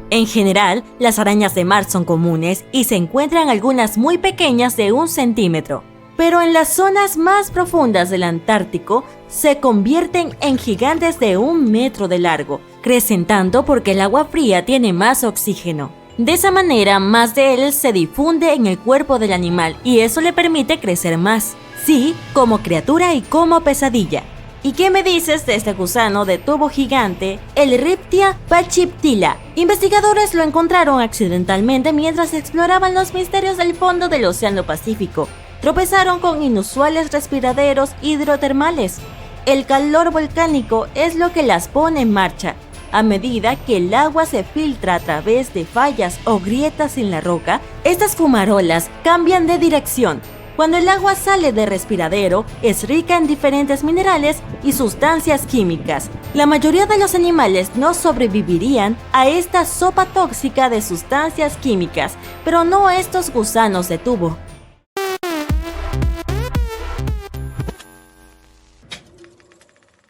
En general, las arañas de mar son comunes y se encuentran algunas muy pequeñas de 1 centímetro. Pero en las zonas más profundas del Antártico se convierten en gigantes de 1 metro de largo. Crecen tanto porque el agua fría tiene más oxígeno. De esa manera, más de él se difunde en el cuerpo del animal y eso le permite crecer más. Sí, como criatura y como pesadilla. ¿Y qué me dices de este gusano de tubo gigante, el Riptia pachyptila? Investigadores lo encontraron accidentalmente mientras exploraban los misterios del fondo del Océano Pacífico. Tropezaron con inusuales respiraderos hidrotermales. El calor volcánico es lo que las pone en marcha. A medida que el agua se filtra a través de fallas o grietas en la roca, estas fumarolas cambian de dirección. Cuando el agua sale del respiradero, es rica en diferentes minerales y sustancias químicas. La mayoría de los animales no sobrevivirían a esta sopa tóxica de sustancias químicas, pero no estos gusanos de tubo.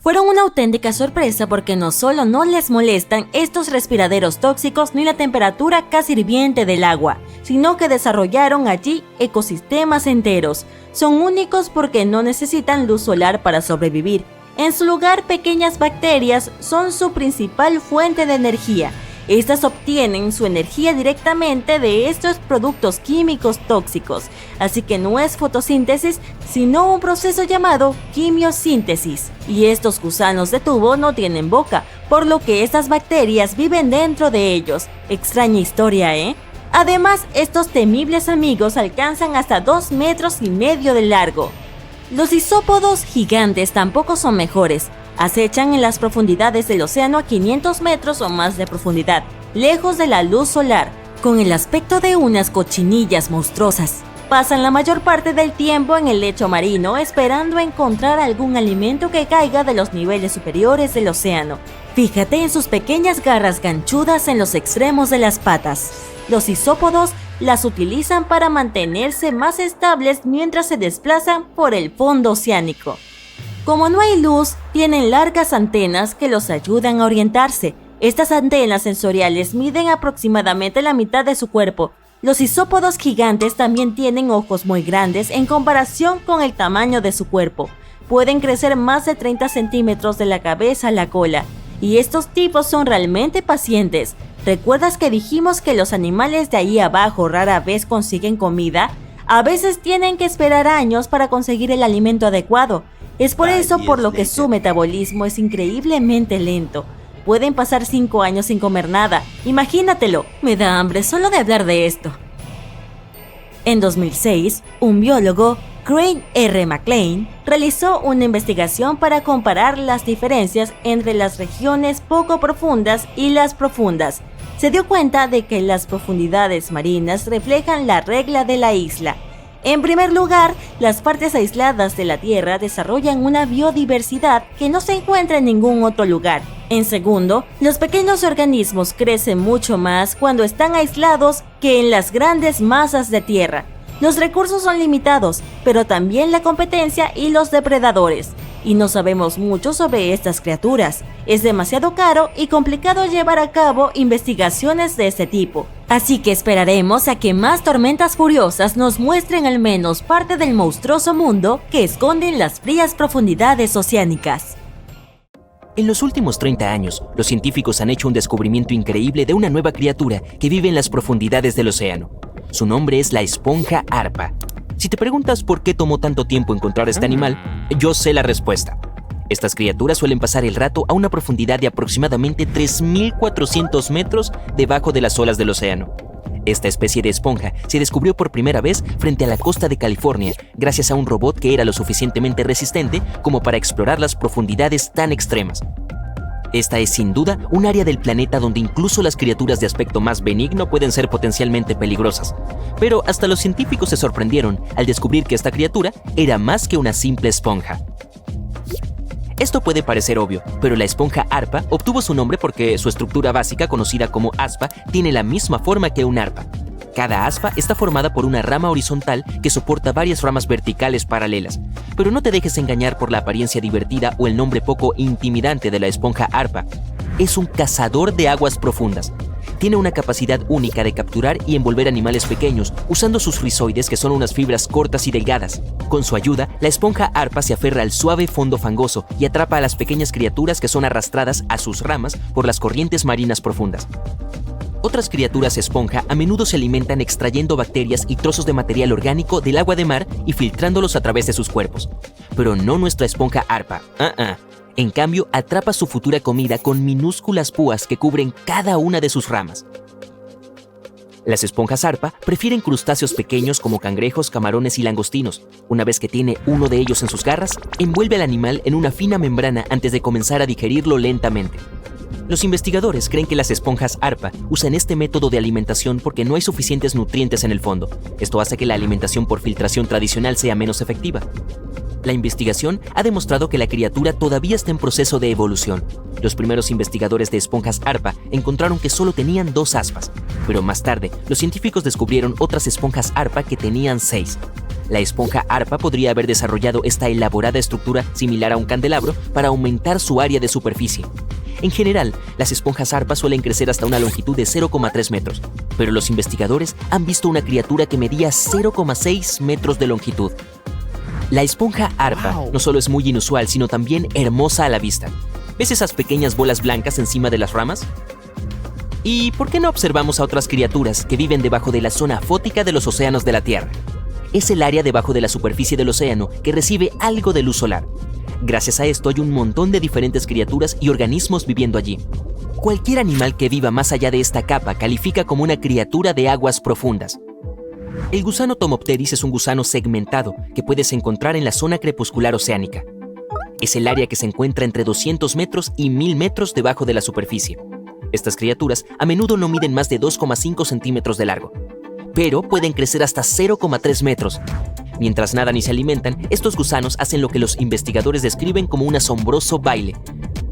Fueron una auténtica sorpresa porque no solo no les molestan estos respiraderos tóxicos ni la temperatura casi hirviente del agua, sino que desarrollaron allí ecosistemas enteros. Son únicos porque no necesitan luz solar para sobrevivir. En su lugar, pequeñas bacterias son su principal fuente de energía. Estas obtienen su energía directamente de estos productos químicos tóxicos, así que no es fotosíntesis, sino un proceso llamado quimiosíntesis. Y estos gusanos de tubo no tienen boca, por lo que estas bacterias viven dentro de ellos. Extraña historia, ¿eh? Además, estos temibles amigos alcanzan hasta 2,5 metros de largo. Los isópodos gigantes tampoco son mejores. Acechan en las profundidades del océano a 500 metros o más de profundidad, lejos de la luz solar, con el aspecto de unas cochinillas monstruosas. Pasan la mayor parte del tiempo en el lecho marino esperando encontrar algún alimento que caiga de los niveles superiores del océano. Fíjate en sus pequeñas garras ganchudas en los extremos de las patas. Los isópodos las utilizan para mantenerse más estables mientras se desplazan por el fondo oceánico. Como no hay luz, tienen largas antenas que los ayudan a orientarse. Estas antenas sensoriales miden aproximadamente la mitad de su cuerpo. Los isópodos gigantes también tienen ojos muy grandes en comparación con el tamaño de su cuerpo. Pueden crecer más de 30 centímetros de la cabeza a la cola. Y estos tipos son realmente pacientes. ¿Recuerdas que dijimos que los animales de ahí abajo rara vez consiguen comida? A veces tienen que esperar años para conseguir el alimento adecuado. Es por eso por lo que su metabolismo es increíblemente lento. Pueden pasar 5 años sin comer nada. Imagínatelo, me da hambre solo de hablar de esto. En 2006, un biólogo, Craig R. McLean, realizó una investigación para comparar las diferencias entre las regiones poco profundas y las profundas. Se dio cuenta de que las profundidades marinas reflejan la regla de la isla. En primer lugar, las partes aisladas de la Tierra desarrollan una biodiversidad que no se encuentra en ningún otro lugar. En segundo, los pequeños organismos crecen mucho más cuando están aislados que en las grandes masas de tierra. Los recursos son limitados, pero también la competencia y los depredadores. Y no sabemos mucho sobre estas criaturas. Es demasiado caro y complicado llevar a cabo investigaciones de este tipo. Así que esperaremos a que más tormentas furiosas nos muestren al menos parte del monstruoso mundo que esconden las frías profundidades oceánicas. En los últimos 30 años, los científicos han hecho un descubrimiento increíble de una nueva criatura que vive en las profundidades del océano. Su nombre es la esponja arpa. Si te preguntas por qué tomó tanto tiempo encontrar este animal, yo sé la respuesta. Estas criaturas suelen pasar el rato a una profundidad de aproximadamente 3.400 metros debajo de las olas del océano. Esta especie de esponja se descubrió por primera vez frente a la costa de California gracias a un robot que era lo suficientemente resistente como para explorar las profundidades tan extremas. Esta es sin duda un área del planeta donde incluso las criaturas de aspecto más benigno pueden ser potencialmente peligrosas. Pero hasta los científicos se sorprendieron al descubrir que esta criatura era más que una simple esponja. Esto puede parecer obvio, pero la esponja arpa obtuvo su nombre porque su estructura básica, conocida como aspa, tiene la misma forma que un arpa. Cada aspa está formada por una rama horizontal que soporta varias ramas verticales paralelas. Pero no te dejes engañar por la apariencia divertida o el nombre poco intimidante de la esponja arpa. Es un cazador de aguas profundas. Tiene una capacidad única de capturar y envolver animales pequeños usando sus rizoides, que son unas fibras cortas y delgadas. Con su ayuda, la esponja arpa se aferra al suave fondo fangoso y atrapa a las pequeñas criaturas que son arrastradas a sus ramas por las corrientes marinas profundas. Otras criaturas esponja a menudo se alimentan extrayendo bacterias y trozos de material orgánico del agua de mar y filtrándolos a través de sus cuerpos. Pero no nuestra esponja arpa. En cambio, atrapa su futura comida con minúsculas púas que cubren cada una de sus ramas. Las esponjas arpa prefieren crustáceos pequeños como cangrejos, camarones y langostinos. Una vez que tiene uno de ellos en sus garras, envuelve al animal en una fina membrana antes de comenzar a digerirlo lentamente. Los investigadores creen que las esponjas arpa usan este método de alimentación porque no hay suficientes nutrientes en el fondo. Esto hace que la alimentación por filtración tradicional sea menos efectiva. La investigación ha demostrado que la criatura todavía está en proceso de evolución. Los primeros investigadores de esponjas arpa encontraron que solo tenían 2 aspas, pero más tarde los científicos descubrieron otras esponjas arpa que tenían 6. La esponja arpa podría haber desarrollado esta elaborada estructura similar a un candelabro para aumentar su área de superficie. En general, las esponjas arpa suelen crecer hasta una longitud de 0,3 metros, pero los investigadores han visto una criatura que medía 0,6 metros de longitud. La esponja arpa no solo es muy inusual, sino también hermosa a la vista. ¿Ves esas pequeñas bolas blancas encima de las ramas? ¿Y por qué no observamos a otras criaturas que viven debajo de la zona fótica de los océanos de la Tierra? Es el área debajo de la superficie del océano que recibe algo de luz solar. Gracias a esto hay un montón de diferentes criaturas y organismos viviendo allí. Cualquier animal que viva más allá de esta capa califica como una criatura de aguas profundas. El gusano Tomopteris es un gusano segmentado que puedes encontrar en la zona crepuscular oceánica. Es el área que se encuentra entre 200 metros y 1000 metros debajo de la superficie. Estas criaturas a menudo no miden más de 2,5 centímetros de largo, pero pueden crecer hasta 0,3 metros. Mientras nadan y se alimentan, estos gusanos hacen lo que los investigadores describen como un asombroso baile.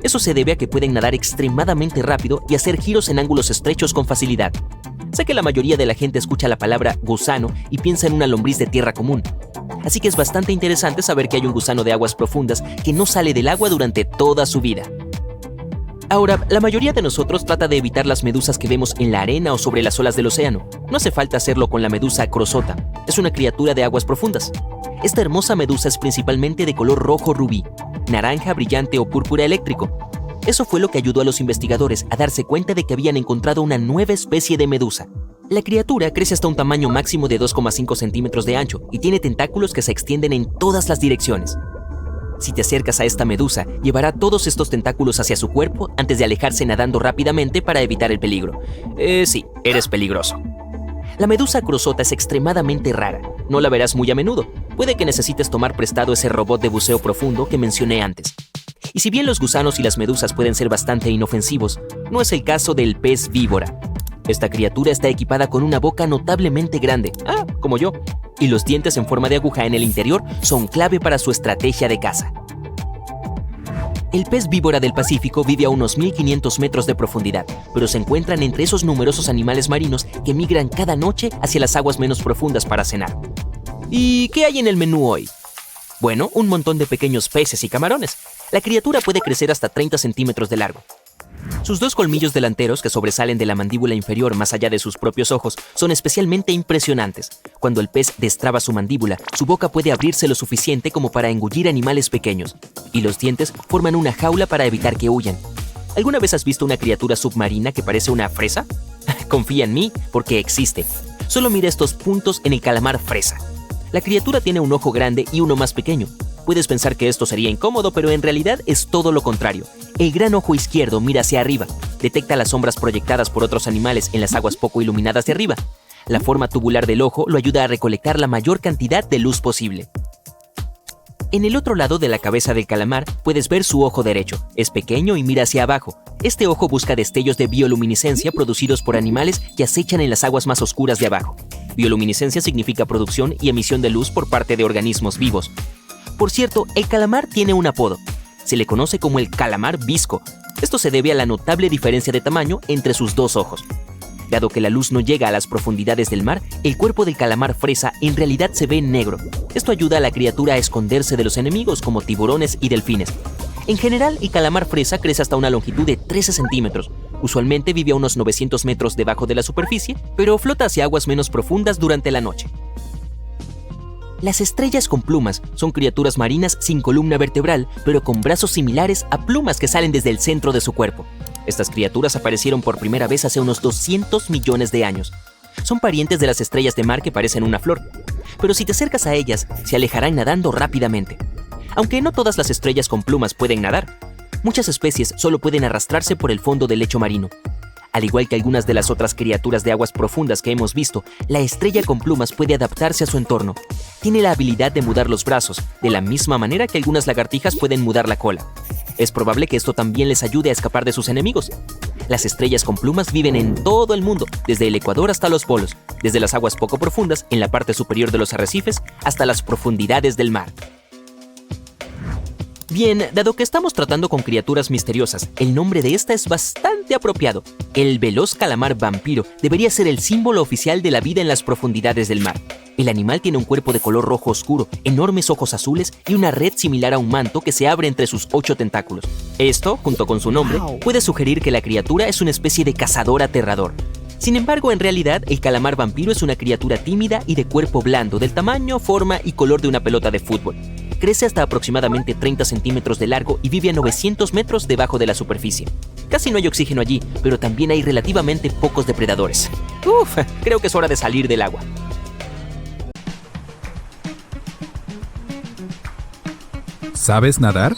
Eso se debe a que pueden nadar extremadamente rápido y hacer giros en ángulos estrechos con facilidad. Sé que la mayoría de la gente escucha la palabra gusano y piensa en una lombriz de tierra común. Así que es bastante interesante saber que hay un gusano de aguas profundas que no sale del agua durante toda su vida. Ahora, la mayoría de nosotros trata de evitar las medusas que vemos en la arena o sobre las olas del océano. No hace falta hacerlo con la medusa crosota. Es una criatura de aguas profundas. Esta hermosa medusa es principalmente de color rojo rubí, naranja brillante o púrpura eléctrico. Eso fue lo que ayudó a los investigadores a darse cuenta de que habían encontrado una nueva especie de medusa. La criatura crece hasta un tamaño máximo de 2,5 centímetros de ancho y tiene tentáculos que se extienden en todas las direcciones. Si te acercas a esta medusa, llevará todos estos tentáculos hacia su cuerpo antes de alejarse nadando rápidamente para evitar el peligro. Sí, eres peligroso. La medusa crosota es extremadamente rara. No la verás muy a menudo. Puede que necesites tomar prestado ese robot de buceo profundo que mencioné antes. Y si bien los gusanos y las medusas pueden ser bastante inofensivos, no es el caso del pez víbora. Esta criatura está equipada con una boca notablemente grande, como yo, y los dientes en forma de aguja en el interior son clave para su estrategia de caza. El pez víbora del Pacífico vive a unos 1500 metros de profundidad, pero se encuentran entre esos numerosos animales marinos que migran cada noche hacia las aguas menos profundas para cenar. ¿Y qué hay en el menú hoy? Bueno, un montón de pequeños peces y camarones. La criatura puede crecer hasta 30 centímetros de largo. Sus 2 colmillos delanteros que sobresalen de la mandíbula inferior más allá de sus propios ojos son especialmente impresionantes. Cuando el pez destraba su mandíbula, su boca puede abrirse lo suficiente como para engullir animales pequeños, y los dientes forman una jaula para evitar que huyan. ¿Alguna vez has visto una criatura submarina que parece una fresa? Confía en mí, porque existe. Solo mira estos puntos en el calamar fresa. La criatura tiene un ojo grande y uno más pequeño. Puedes pensar que esto sería incómodo, pero en realidad es todo lo contrario. El gran ojo izquierdo mira hacia arriba, detecta las sombras proyectadas por otros animales en las aguas poco iluminadas de arriba. La forma tubular del ojo lo ayuda a recolectar la mayor cantidad de luz posible. En el otro lado de la cabeza del calamar puedes ver su ojo derecho. Es pequeño y mira hacia abajo. Este ojo busca destellos de bioluminiscencia producidos por animales que acechan en las aguas más oscuras de abajo. Bioluminiscencia significa producción y emisión de luz por parte de organismos vivos. Por cierto, el calamar tiene un apodo. Se le conoce como el calamar visco. Esto se debe a la notable diferencia de tamaño entre sus dos ojos. Dado que la luz no llega a las profundidades del mar, el cuerpo del calamar fresa en realidad se ve negro. Esto ayuda a la criatura a esconderse de los enemigos como tiburones y delfines. En general, el calamar fresa crece hasta una longitud de 13 centímetros. Usualmente vive a unos 900 metros debajo de la superficie, pero flota hacia aguas menos profundas durante la noche. Las estrellas con plumas son criaturas marinas sin columna vertebral, pero con brazos similares a plumas que salen desde el centro de su cuerpo. Estas criaturas aparecieron por primera vez hace unos 200 millones de años. Son parientes de las estrellas de mar que parecen una flor, pero si te acercas a ellas, se alejarán nadando rápidamente. Aunque no todas las estrellas con plumas pueden nadar, muchas especies solo pueden arrastrarse por el fondo del lecho marino. Al igual que algunas de las otras criaturas de aguas profundas que hemos visto, la estrella con plumas puede adaptarse a su entorno. Tiene la habilidad de mudar los brazos, de la misma manera que algunas lagartijas pueden mudar la cola. Es probable que esto también les ayude a escapar de sus enemigos. Las estrellas con plumas viven en todo el mundo, desde el Ecuador hasta los polos, desde las aguas poco profundas en la parte superior de los arrecifes hasta las profundidades del mar. Bien, dado que estamos tratando con criaturas misteriosas, el nombre de esta es bastante apropiado. El veloz calamar vampiro debería ser el símbolo oficial de la vida en las profundidades del mar. El animal tiene un cuerpo de color rojo oscuro, enormes ojos azules y una red similar a un manto que se abre entre sus 8 tentáculos. Esto, junto con su nombre, puede sugerir que la criatura es una especie de cazador aterrador. Sin embargo, en realidad, el calamar vampiro es una criatura tímida y de cuerpo blando, del tamaño, forma y color de una pelota de fútbol. Crece hasta aproximadamente 30 centímetros de largo y vive a 900 metros debajo de la superficie. Casi no hay oxígeno allí, pero también hay relativamente pocos depredadores. Creo que es hora de salir del agua. ¿Sabes nadar?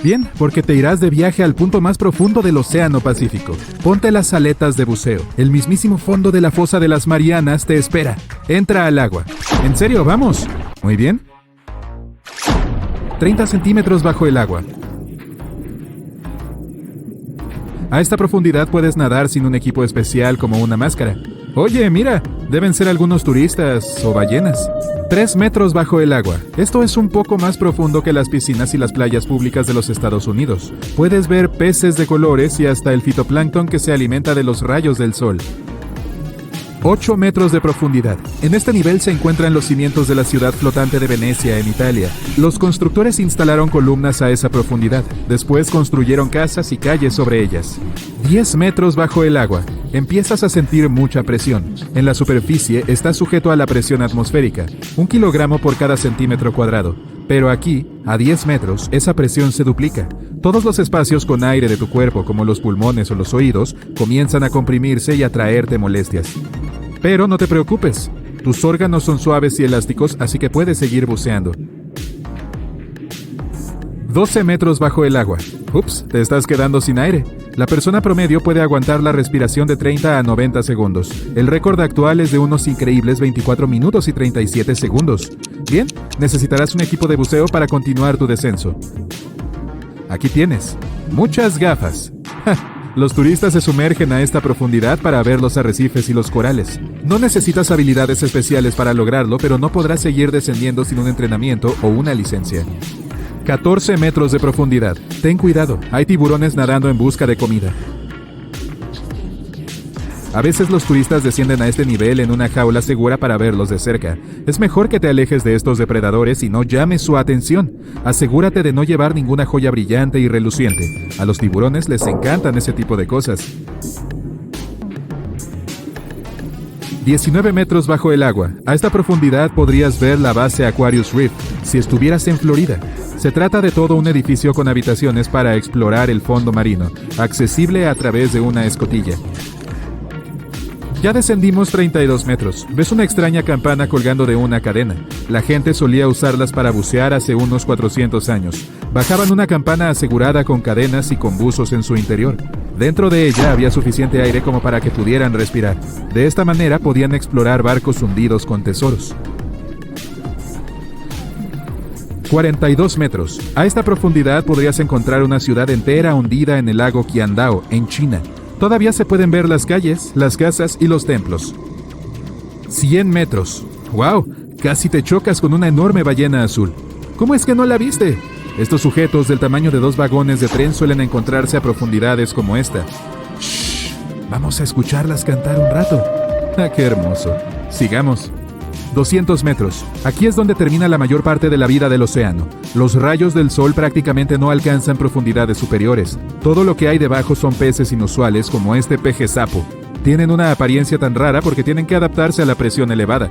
Bien, porque te irás de viaje al punto más profundo del Océano Pacífico. Ponte las aletas de buceo. El mismísimo fondo de la fosa de las Marianas te espera. Entra al agua. ¿En serio? ¡Vamos! Muy bien. 30 centímetros bajo el agua. A esta profundidad puedes nadar sin un equipo especial como una máscara. Oye, mira, deben ser algunos turistas o ballenas. 3 metros bajo el agua. Esto es un poco más profundo que las piscinas y las playas públicas de los Estados Unidos. Puedes ver peces de colores y hasta el fitoplancton que se alimenta de los rayos del sol. 8 metros de profundidad. En este nivel se encuentran los cimientos de la ciudad flotante de Venecia, en Italia. Los constructores instalaron columnas a esa profundidad. Después construyeron casas y calles sobre ellas. 10 metros bajo el agua. Empiezas a sentir mucha presión. En la superficie está sujeto a la presión atmosférica, 1 kilogramo por cada centímetro cuadrado. Pero aquí, a 10 metros, esa presión se duplica. Todos los espacios con aire de tu cuerpo, como los pulmones o los oídos, comienzan a comprimirse y a traerte molestias. Pero no te preocupes, tus órganos son suaves y elásticos, así que puedes seguir buceando. 12 metros bajo el agua. Ups, te estás quedando sin aire. La persona promedio puede aguantar la respiración de 30 a 90 segundos. El récord actual es de unos increíbles 24 minutos y 37 segundos. Bien, necesitarás un equipo de buceo para continuar tu descenso. Aquí tienes. Muchas gafas. Los turistas se sumergen a esta profundidad para ver los arrecifes y los corales. No necesitas habilidades especiales para lograrlo, pero no podrás seguir descendiendo sin un entrenamiento o una licencia. 14 metros de profundidad. Ten cuidado, hay tiburones nadando en busca de comida. A veces los turistas descienden a este nivel en una jaula segura para verlos de cerca. Es mejor que te alejes de estos depredadores y no llames su atención. Asegúrate de no llevar ninguna joya brillante y reluciente. A los tiburones les encantan ese tipo de cosas. 19 metros bajo el agua. A esta profundidad podrías ver la base Aquarius Reef, si estuvieras en Florida. Se trata de todo un edificio con habitaciones para explorar el fondo marino, accesible a través de una escotilla. Ya descendimos 32 metros. Ves una extraña campana colgando de una cadena. La gente solía usarlas para bucear hace unos 400 años. Bajaban una campana asegurada con cadenas y con buzos en su interior. Dentro de ella había suficiente aire como para que pudieran respirar. De esta manera podían explorar barcos hundidos con tesoros. 42 metros. A esta profundidad podrías encontrar una ciudad entera hundida en el lago Qiandao, en China. Todavía se pueden ver las calles, las casas y los templos. 100 metros. ¡Wow! Casi te chocas con una enorme ballena azul. ¿Cómo es que no la viste? Estos sujetos del tamaño de 2 vagones de tren suelen encontrarse a profundidades como esta. ¡Shh! Vamos a escucharlas cantar un rato. ¡Ah, qué hermoso! Sigamos. 200 metros. Aquí es donde termina la mayor parte de la vida del océano. Los rayos del sol prácticamente no alcanzan profundidades superiores. Todo lo que hay debajo son peces inusuales como este peje sapo. Tienen una apariencia tan rara porque tienen que adaptarse a la presión elevada.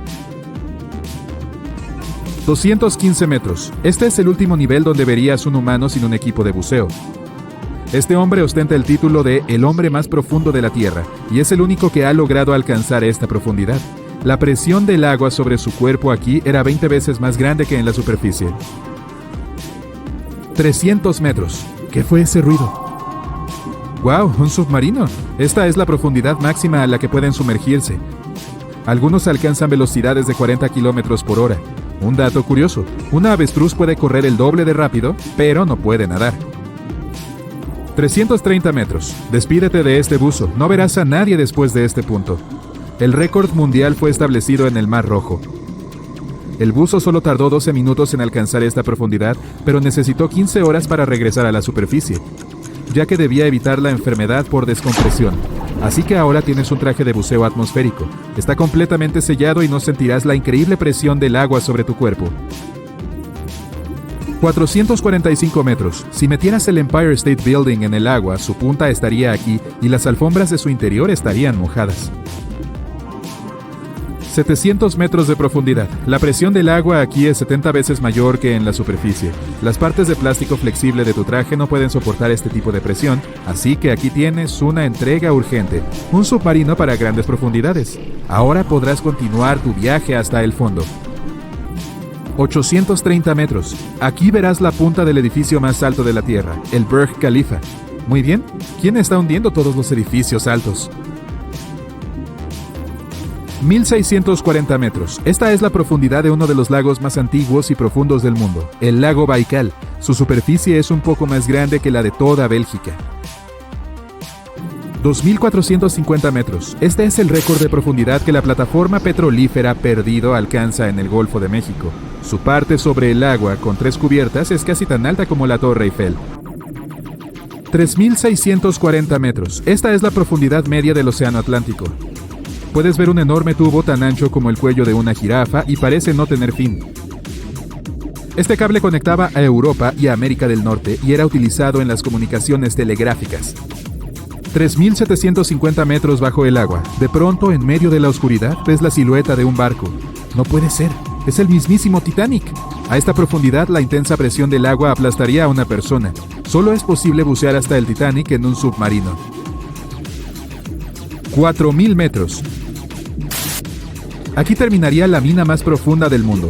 215 metros. Este es el último nivel donde verías un humano sin un equipo de buceo. Este hombre ostenta el título de el hombre más profundo de la Tierra y es el único que ha logrado alcanzar esta profundidad. La presión del agua sobre su cuerpo aquí era 20 veces más grande que en la superficie. 300 metros. ¿Qué fue ese ruido? ¡Wow! ¡Un submarino! Esta es la profundidad máxima a la que pueden sumergirse. Algunos alcanzan velocidades de 40 kilómetros por hora. Un dato curioso, una avestruz puede correr el doble de rápido, pero no puede nadar. 330 metros. Despídete de este buzo, no verás a nadie después de este punto. El récord mundial fue establecido en el Mar Rojo. El buzo solo tardó 12 minutos en alcanzar esta profundidad, pero necesitó 15 horas para regresar a la superficie, ya que debía evitar la enfermedad por descompresión. Así que ahora tienes un traje de buceo atmosférico. Está completamente sellado y no sentirás la increíble presión del agua sobre tu cuerpo. 445 metros. Si metieras el Empire State Building en el agua, su punta estaría aquí y las alfombras de su interior estarían mojadas. 700 metros de profundidad. La presión del agua aquí es 70 veces mayor que en la superficie. Las partes de plástico flexible de tu traje no pueden soportar este tipo de presión, así que aquí tienes una entrega urgente, un submarino para grandes profundidades. Ahora podrás continuar tu viaje hasta el fondo. 830 metros. Aquí verás la punta del edificio más alto de la Tierra, el Burj Khalifa. Muy bien, ¿quién está hundiendo todos los edificios altos? 1640 metros. Esta es la profundidad de uno de los lagos más antiguos y profundos del mundo, el lago Baikal. Su superficie es un poco más grande que la de toda Bélgica. 2450 metros. Este es el récord de profundidad que la plataforma petrolífera Perdido alcanza en el Golfo de México. Su parte sobre el agua, con 3 cubiertas, es casi tan alta como la Torre Eiffel. 3640 metros. Esta es la profundidad media del Océano Atlántico. Puedes ver un enorme tubo tan ancho como el cuello de una jirafa y parece no tener fin. Este cable conectaba a Europa y a América del Norte y era utilizado en las comunicaciones telegráficas. 3750 metros bajo el agua. De pronto, en medio de la oscuridad, ves la silueta de un barco. No puede ser. Es el mismísimo Titanic. A esta profundidad, la intensa presión del agua aplastaría a una persona. Solo es posible bucear hasta el Titanic en un submarino. 4000 metros. Aquí terminaría la mina más profunda del mundo.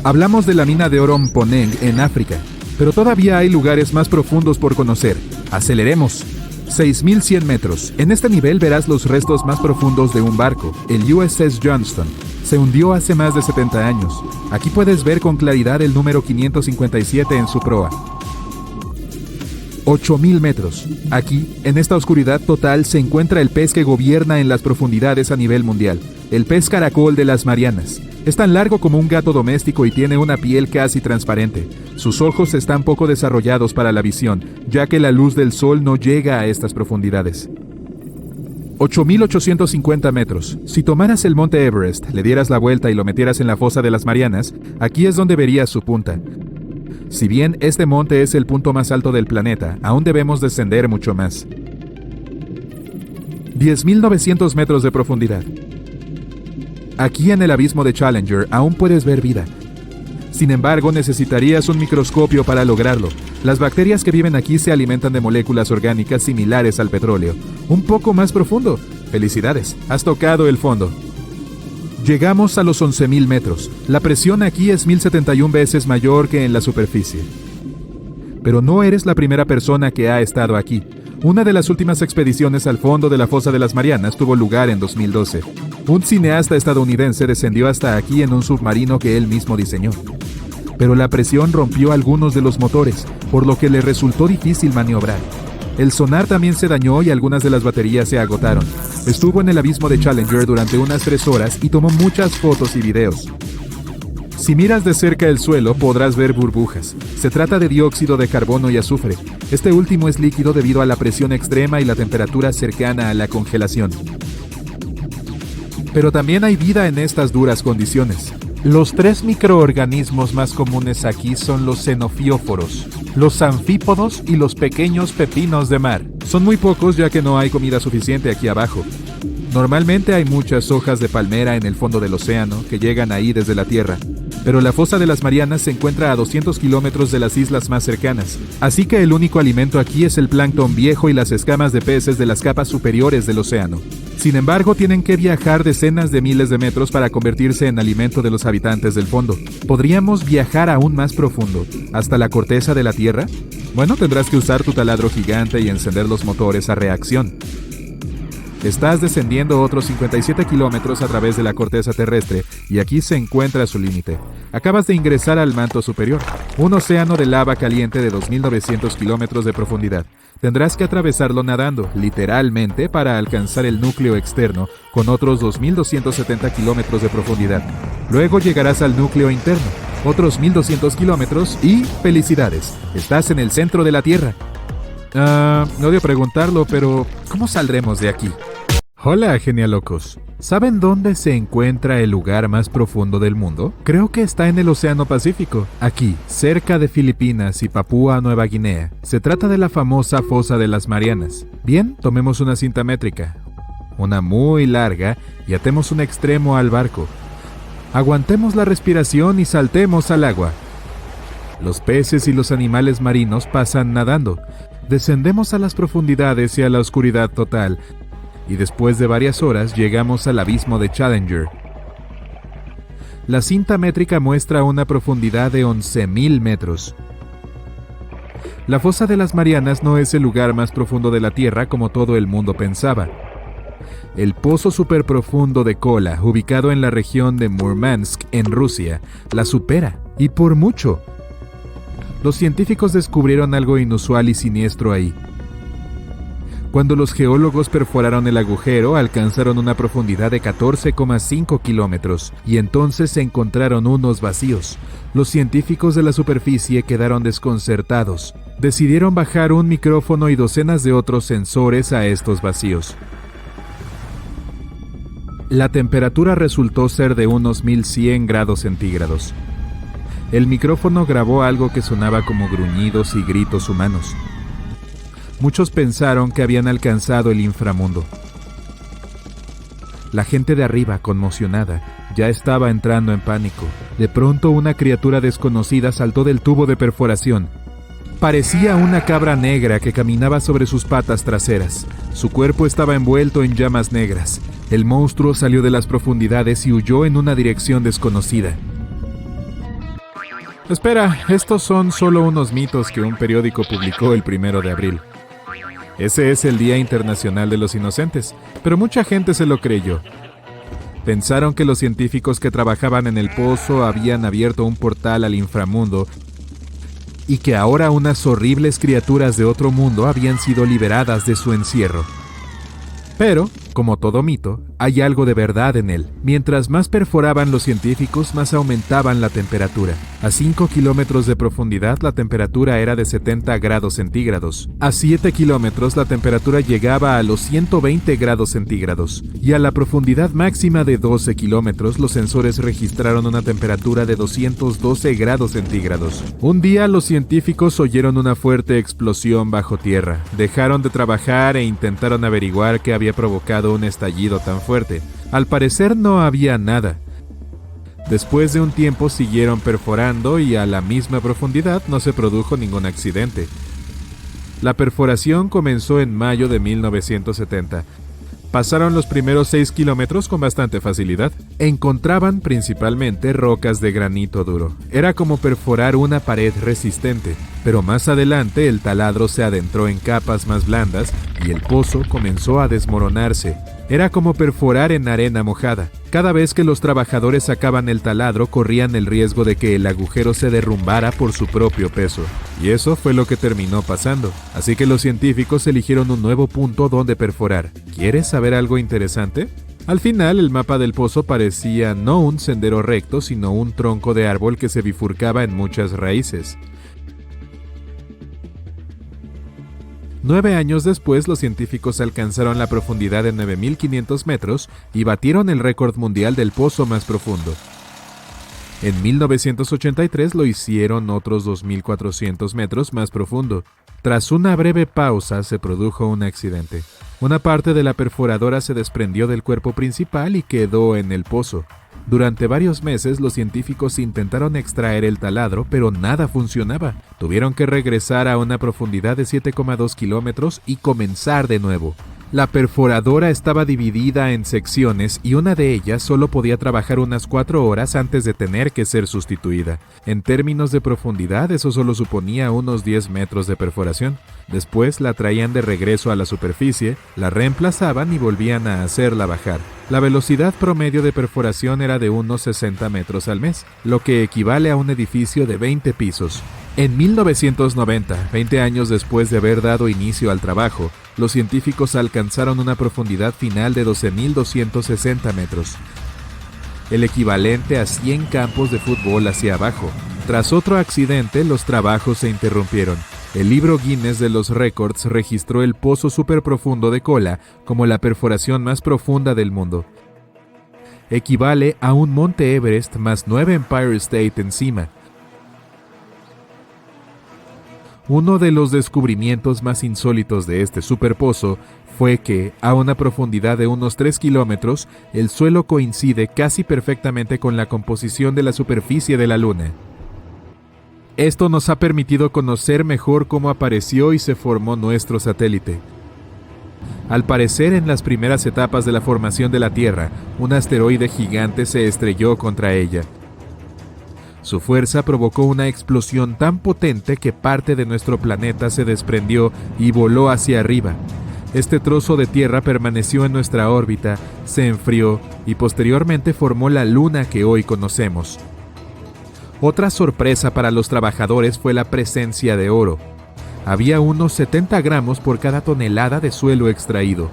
Hablamos de la mina de oro Mponeng en África, pero todavía hay lugares más profundos por conocer. Aceleremos. 6100 metros. En este nivel verás los restos más profundos de un barco, el USS Johnston. Se hundió hace más de 70 años. Aquí puedes ver con claridad el número 557 en su proa. 8000 metros. Aquí, en esta oscuridad total, se encuentra el pez que gobierna en las profundidades a nivel mundial, el pez caracol de las Marianas. Es tan largo como un gato doméstico y tiene una piel casi transparente. Sus ojos están poco desarrollados para la visión, ya que la luz del sol no llega a estas profundidades. 8850 metros. Si tomaras el monte Everest, le dieras la vuelta y lo metieras en la fosa de las Marianas, aquí es donde verías su punta. Si bien este monte es el punto más alto del planeta, aún debemos descender mucho más. 10.900 metros de profundidad. Aquí en el abismo de Challenger aún puedes ver vida. Sin embargo, necesitarías un microscopio para lograrlo. Las bacterias que viven aquí se alimentan de moléculas orgánicas similares al petróleo. Un poco más profundo. Felicidades, has tocado el fondo. Llegamos a los 11.000 metros. La presión aquí es 1.071 veces mayor que en la superficie. Pero no eres la primera persona que ha estado aquí. Una de las últimas expediciones al fondo de la fosa de las Marianas tuvo lugar en 2012. Un cineasta estadounidense descendió hasta aquí en un submarino que él mismo diseñó. Pero la presión rompió algunos de los motores, por lo que le resultó difícil maniobrar. El sonar también se dañó y algunas de las baterías se agotaron. Estuvo en el abismo de Challenger durante unas 3 horas y tomó muchas fotos y videos. Si miras de cerca el suelo, podrás ver burbujas. Se trata de dióxido de carbono y azufre. Este último es líquido debido a la presión extrema y la temperatura cercana a la congelación. Pero también hay vida en estas duras condiciones. Los 3 microorganismos más comunes aquí son los xenofióforos, los anfípodos y los pequeños pepinos de mar. Son muy pocos ya que no hay comida suficiente aquí abajo. Normalmente hay muchas hojas de palmera en el fondo del océano que llegan ahí desde la Tierra, pero la fosa de las Marianas se encuentra a 200 kilómetros de las islas más cercanas, así que el único alimento aquí es el plancton viejo y las escamas de peces de las capas superiores del océano. Sin embargo, tienen que viajar decenas de miles de metros para convertirse en alimento de los habitantes del fondo. ¿Podríamos viajar aún más profundo, hasta la corteza de la Tierra? Bueno, tendrás que usar tu taladro gigante y encender los motores a reacción. Estás descendiendo otros 57 kilómetros a través de la corteza terrestre y aquí se encuentra su límite. Acabas de ingresar al manto superior, un océano de lava caliente de 2.900 kilómetros de profundidad. Tendrás que atravesarlo nadando, literalmente, para alcanzar el núcleo externo con otros 2.270 kilómetros de profundidad. Luego llegarás al núcleo interno, otros 1.200 kilómetros y ¡felicidades! Estás en el centro de la Tierra. Odio preguntarlo, pero ¿cómo saldremos de aquí? Hola, genialocos. ¿Saben dónde se encuentra el lugar más profundo del mundo? Creo que está en el Océano Pacífico, aquí, cerca de Filipinas y Papúa Nueva Guinea. Se trata de la famosa Fosa de las Marianas. Bien, tomemos una cinta métrica, una muy larga, y atemos un extremo al barco. Aguantemos la respiración y saltemos al agua. Los peces y los animales marinos pasan nadando. Descendemos a las profundidades y a la oscuridad total, y después de varias horas llegamos al abismo de Challenger. La cinta métrica muestra una profundidad de 11.000 metros. La fosa de las Marianas no es el lugar más profundo de la Tierra como todo el mundo pensaba. El pozo superprofundo de Kola, ubicado en la región de Murmansk, en Rusia, la supera, y por mucho. Los científicos descubrieron algo inusual y siniestro ahí. Cuando los geólogos perforaron el agujero, alcanzaron una profundidad de 14,5 kilómetros, y entonces se encontraron unos vacíos. Los científicos de la superficie quedaron desconcertados. Decidieron bajar un micrófono y docenas de otros sensores a estos vacíos. La temperatura resultó ser de unos 1100 grados centígrados. El micrófono grabó algo que sonaba como gruñidos y gritos humanos. Muchos pensaron que habían alcanzado el inframundo. La gente de arriba, conmocionada, ya estaba entrando en pánico. De pronto, una criatura desconocida saltó del tubo de perforación. Parecía una cabra negra que caminaba sobre sus patas traseras. Su cuerpo estaba envuelto en llamas negras. El monstruo salió de las profundidades y huyó en una dirección desconocida. Espera, estos son solo unos mitos que un periódico publicó el 1 de abril. Ese es el Día Internacional de los Inocentes, pero mucha gente se lo creyó. Pensaron que los científicos que trabajaban en el pozo habían abierto un portal al inframundo y que ahora unas horribles criaturas de otro mundo habían sido liberadas de su encierro. Pero, como todo mito, hay algo de verdad en él. Mientras más perforaban los científicos, más aumentaban la temperatura. A 5 kilómetros de profundidad, la temperatura era de 70 grados centígrados. A 7 kilómetros, la temperatura llegaba a los 120 grados centígrados. Y a la profundidad máxima de 12 kilómetros, los sensores registraron una temperatura de 212 grados centígrados. Un día, los científicos oyeron una fuerte explosión bajo tierra. Dejaron de trabajar e intentaron averiguar qué había provocado un estallido tan fuerte. Al parecer no había nada. Después de un tiempo siguieron perforando y a la misma profundidad no se produjo ningún accidente. La perforación comenzó en mayo de 1970, Pasaron los primeros 6 kilómetros con bastante facilidad. Encontraban principalmente rocas de granito duro. Era como perforar una pared resistente, pero más adelante el taladro se adentró en capas más blandas y el pozo comenzó a desmoronarse. Era como perforar en arena mojada. Cada vez que los trabajadores sacaban el taladro, corrían el riesgo de que el agujero se derrumbara por su propio peso. Y eso fue lo que terminó pasando. Así que los científicos eligieron un nuevo punto donde perforar. ¿Quieres saber algo interesante? Al final, el mapa del pozo parecía no un sendero recto, sino un tronco de árbol que se bifurcaba en muchas raíces. 9 años después, los científicos alcanzaron la profundidad de 9.500 metros y batieron el récord mundial del pozo más profundo. En 1983 lo hicieron otros 2.400 metros más profundo. Tras una breve pausa, se produjo un accidente. Una parte de la perforadora se desprendió del cuerpo principal y quedó en el pozo. Durante varios meses, los científicos intentaron extraer el taladro, pero nada funcionaba. Tuvieron que regresar a una profundidad de 7,2 kilómetros y comenzar de nuevo. La perforadora estaba dividida en secciones y una de ellas solo podía trabajar unas 4 horas antes de tener que ser sustituida. En términos de profundidad, eso solo suponía unos 10 metros de perforación. Después la traían de regreso a la superficie, la reemplazaban y volvían a hacerla bajar. La velocidad promedio de perforación era de unos 60 metros al mes, lo que equivale a un edificio de 20 pisos. En 1990, 20 años después de haber dado inicio al trabajo, los científicos alcanzaron una profundidad final de 12.260 metros, el equivalente a 100 campos de fútbol hacia abajo. Tras otro accidente, los trabajos se interrumpieron. El libro Guinness de los récords registró el pozo superprofundo de Kola como la perforación más profunda del mundo. Equivale a un Monte Everest más 9 Empire State encima. Uno de los descubrimientos más insólitos de este superpozo fue que, a una profundidad de unos 3 kilómetros, el suelo coincide casi perfectamente con la composición de la superficie de la Luna. Esto nos ha permitido conocer mejor cómo apareció y se formó nuestro satélite. Al parecer, en las primeras etapas de la formación de la Tierra, un asteroide gigante se estrelló contra ella. Su fuerza provocó una explosión tan potente que parte de nuestro planeta se desprendió y voló hacia arriba. Este trozo de tierra permaneció en nuestra órbita, se enfrió y posteriormente formó la Luna que hoy conocemos. Otra sorpresa para los trabajadores fue la presencia de oro. Había unos 70 gramos por cada tonelada de suelo extraído.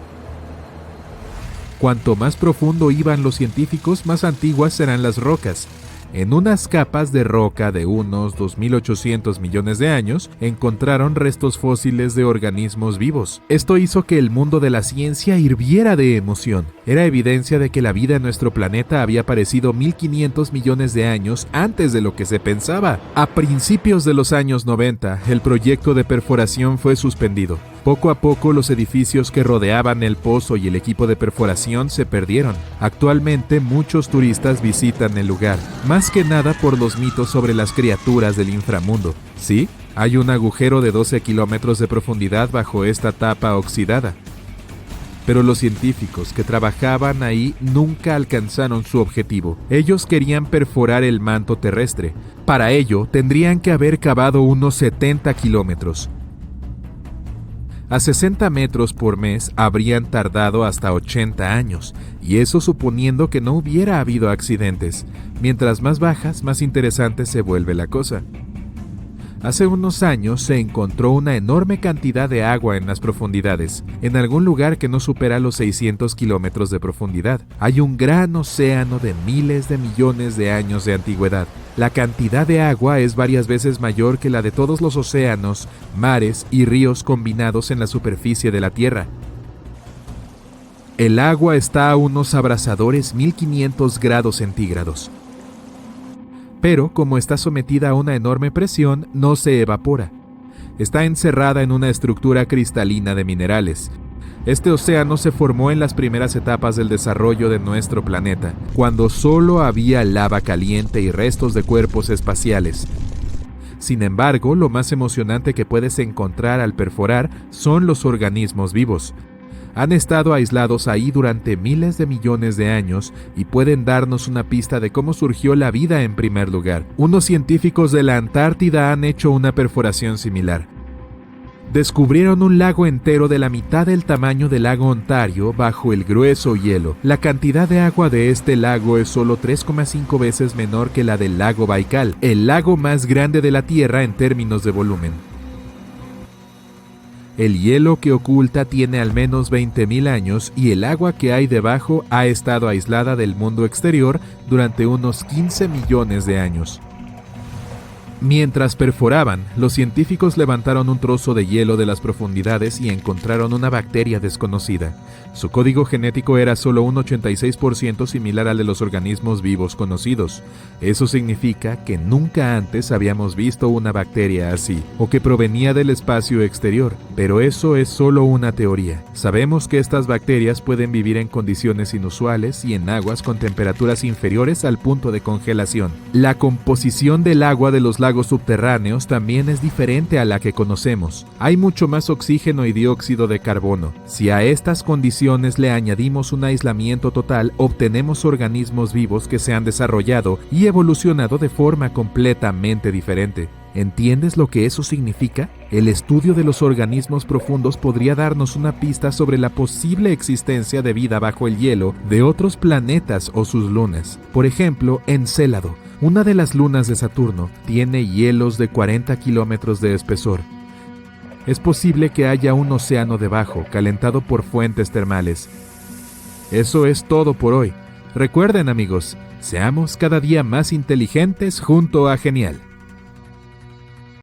Cuanto más profundo iban los científicos, más antiguas eran las rocas. En unas capas de roca de unos 2.800 millones de años, encontraron restos fósiles de organismos vivos. Esto hizo que el mundo de la ciencia hirviera de emoción. Era evidencia de que la vida en nuestro planeta había aparecido 1.500 millones de años antes de lo que se pensaba. A principios de los años 90, el proyecto de perforación fue suspendido. Poco a poco, los edificios que rodeaban el pozo y el equipo de perforación se perdieron. Actualmente, muchos turistas visitan el lugar, más que nada por los mitos sobre las criaturas del inframundo. Sí, hay un agujero de 12 kilómetros de profundidad bajo esta tapa oxidada. Pero los científicos que trabajaban ahí nunca alcanzaron su objetivo. Ellos querían perforar el manto terrestre. Para ello, tendrían que haber cavado unos 70 kilómetros. A 60 metros por mes habrían tardado hasta 80 años, y eso suponiendo que no hubiera habido accidentes. Mientras más bajas, más interesante se vuelve la cosa. Hace unos años se encontró una enorme cantidad de agua en las profundidades, en algún lugar que no supera los 600 kilómetros de profundidad. Hay un gran océano de miles de millones de años de antigüedad. La cantidad de agua es varias veces mayor que la de todos los océanos, mares y ríos combinados en la superficie de la Tierra. El agua está a unos abrasadores 1500 grados centígrados. Pero, como está sometida a una enorme presión, no se evapora. Está encerrada en una estructura cristalina de minerales. Este océano se formó en las primeras etapas del desarrollo de nuestro planeta, cuando solo había lava caliente y restos de cuerpos espaciales. Sin embargo, lo más emocionante que puedes encontrar al perforar son los organismos vivos. Han estado aislados ahí durante miles de millones de años y pueden darnos una pista de cómo surgió la vida en primer lugar. Unos científicos de la Antártida han hecho una perforación similar. Descubrieron un lago entero de la mitad del tamaño del lago Ontario bajo el grueso hielo. La cantidad de agua de este lago es solo 3,5 veces menor que la del lago Baikal, el lago más grande de la Tierra en términos de volumen. El hielo que oculta tiene al menos 20.000 años y el agua que hay debajo ha estado aislada del mundo exterior durante unos 15 millones de años. Mientras perforaban, los científicos levantaron un trozo de hielo de las profundidades y encontraron una bacteria desconocida. Su código genético era solo un 86% similar al de los organismos vivos conocidos. Eso significa que nunca antes habíamos visto una bacteria así, o que provenía del espacio exterior. Pero eso es solo una teoría. Sabemos que estas bacterias pueden vivir en condiciones inusuales y en aguas con temperaturas inferiores al punto de congelación. La composición del agua de los lagos subterráneos también es diferente a la que conocemos. Hay mucho más oxígeno y dióxido de carbono. Si a estas condiciones le añadimos un aislamiento total, obtenemos organismos vivos que se han desarrollado y evolucionado de forma completamente diferente. ¿Entiendes lo que eso significa? El estudio de los organismos profundos podría darnos una pista sobre la posible existencia de vida bajo el hielo de otros planetas o sus lunas. Por ejemplo, Encélado, una de las lunas de Saturno, tiene hielos de 40 kilómetros de espesor. Es posible que haya un océano debajo, calentado por fuentes termales. Eso es todo por hoy. Recuerden, amigos, seamos cada día más inteligentes junto a Genial.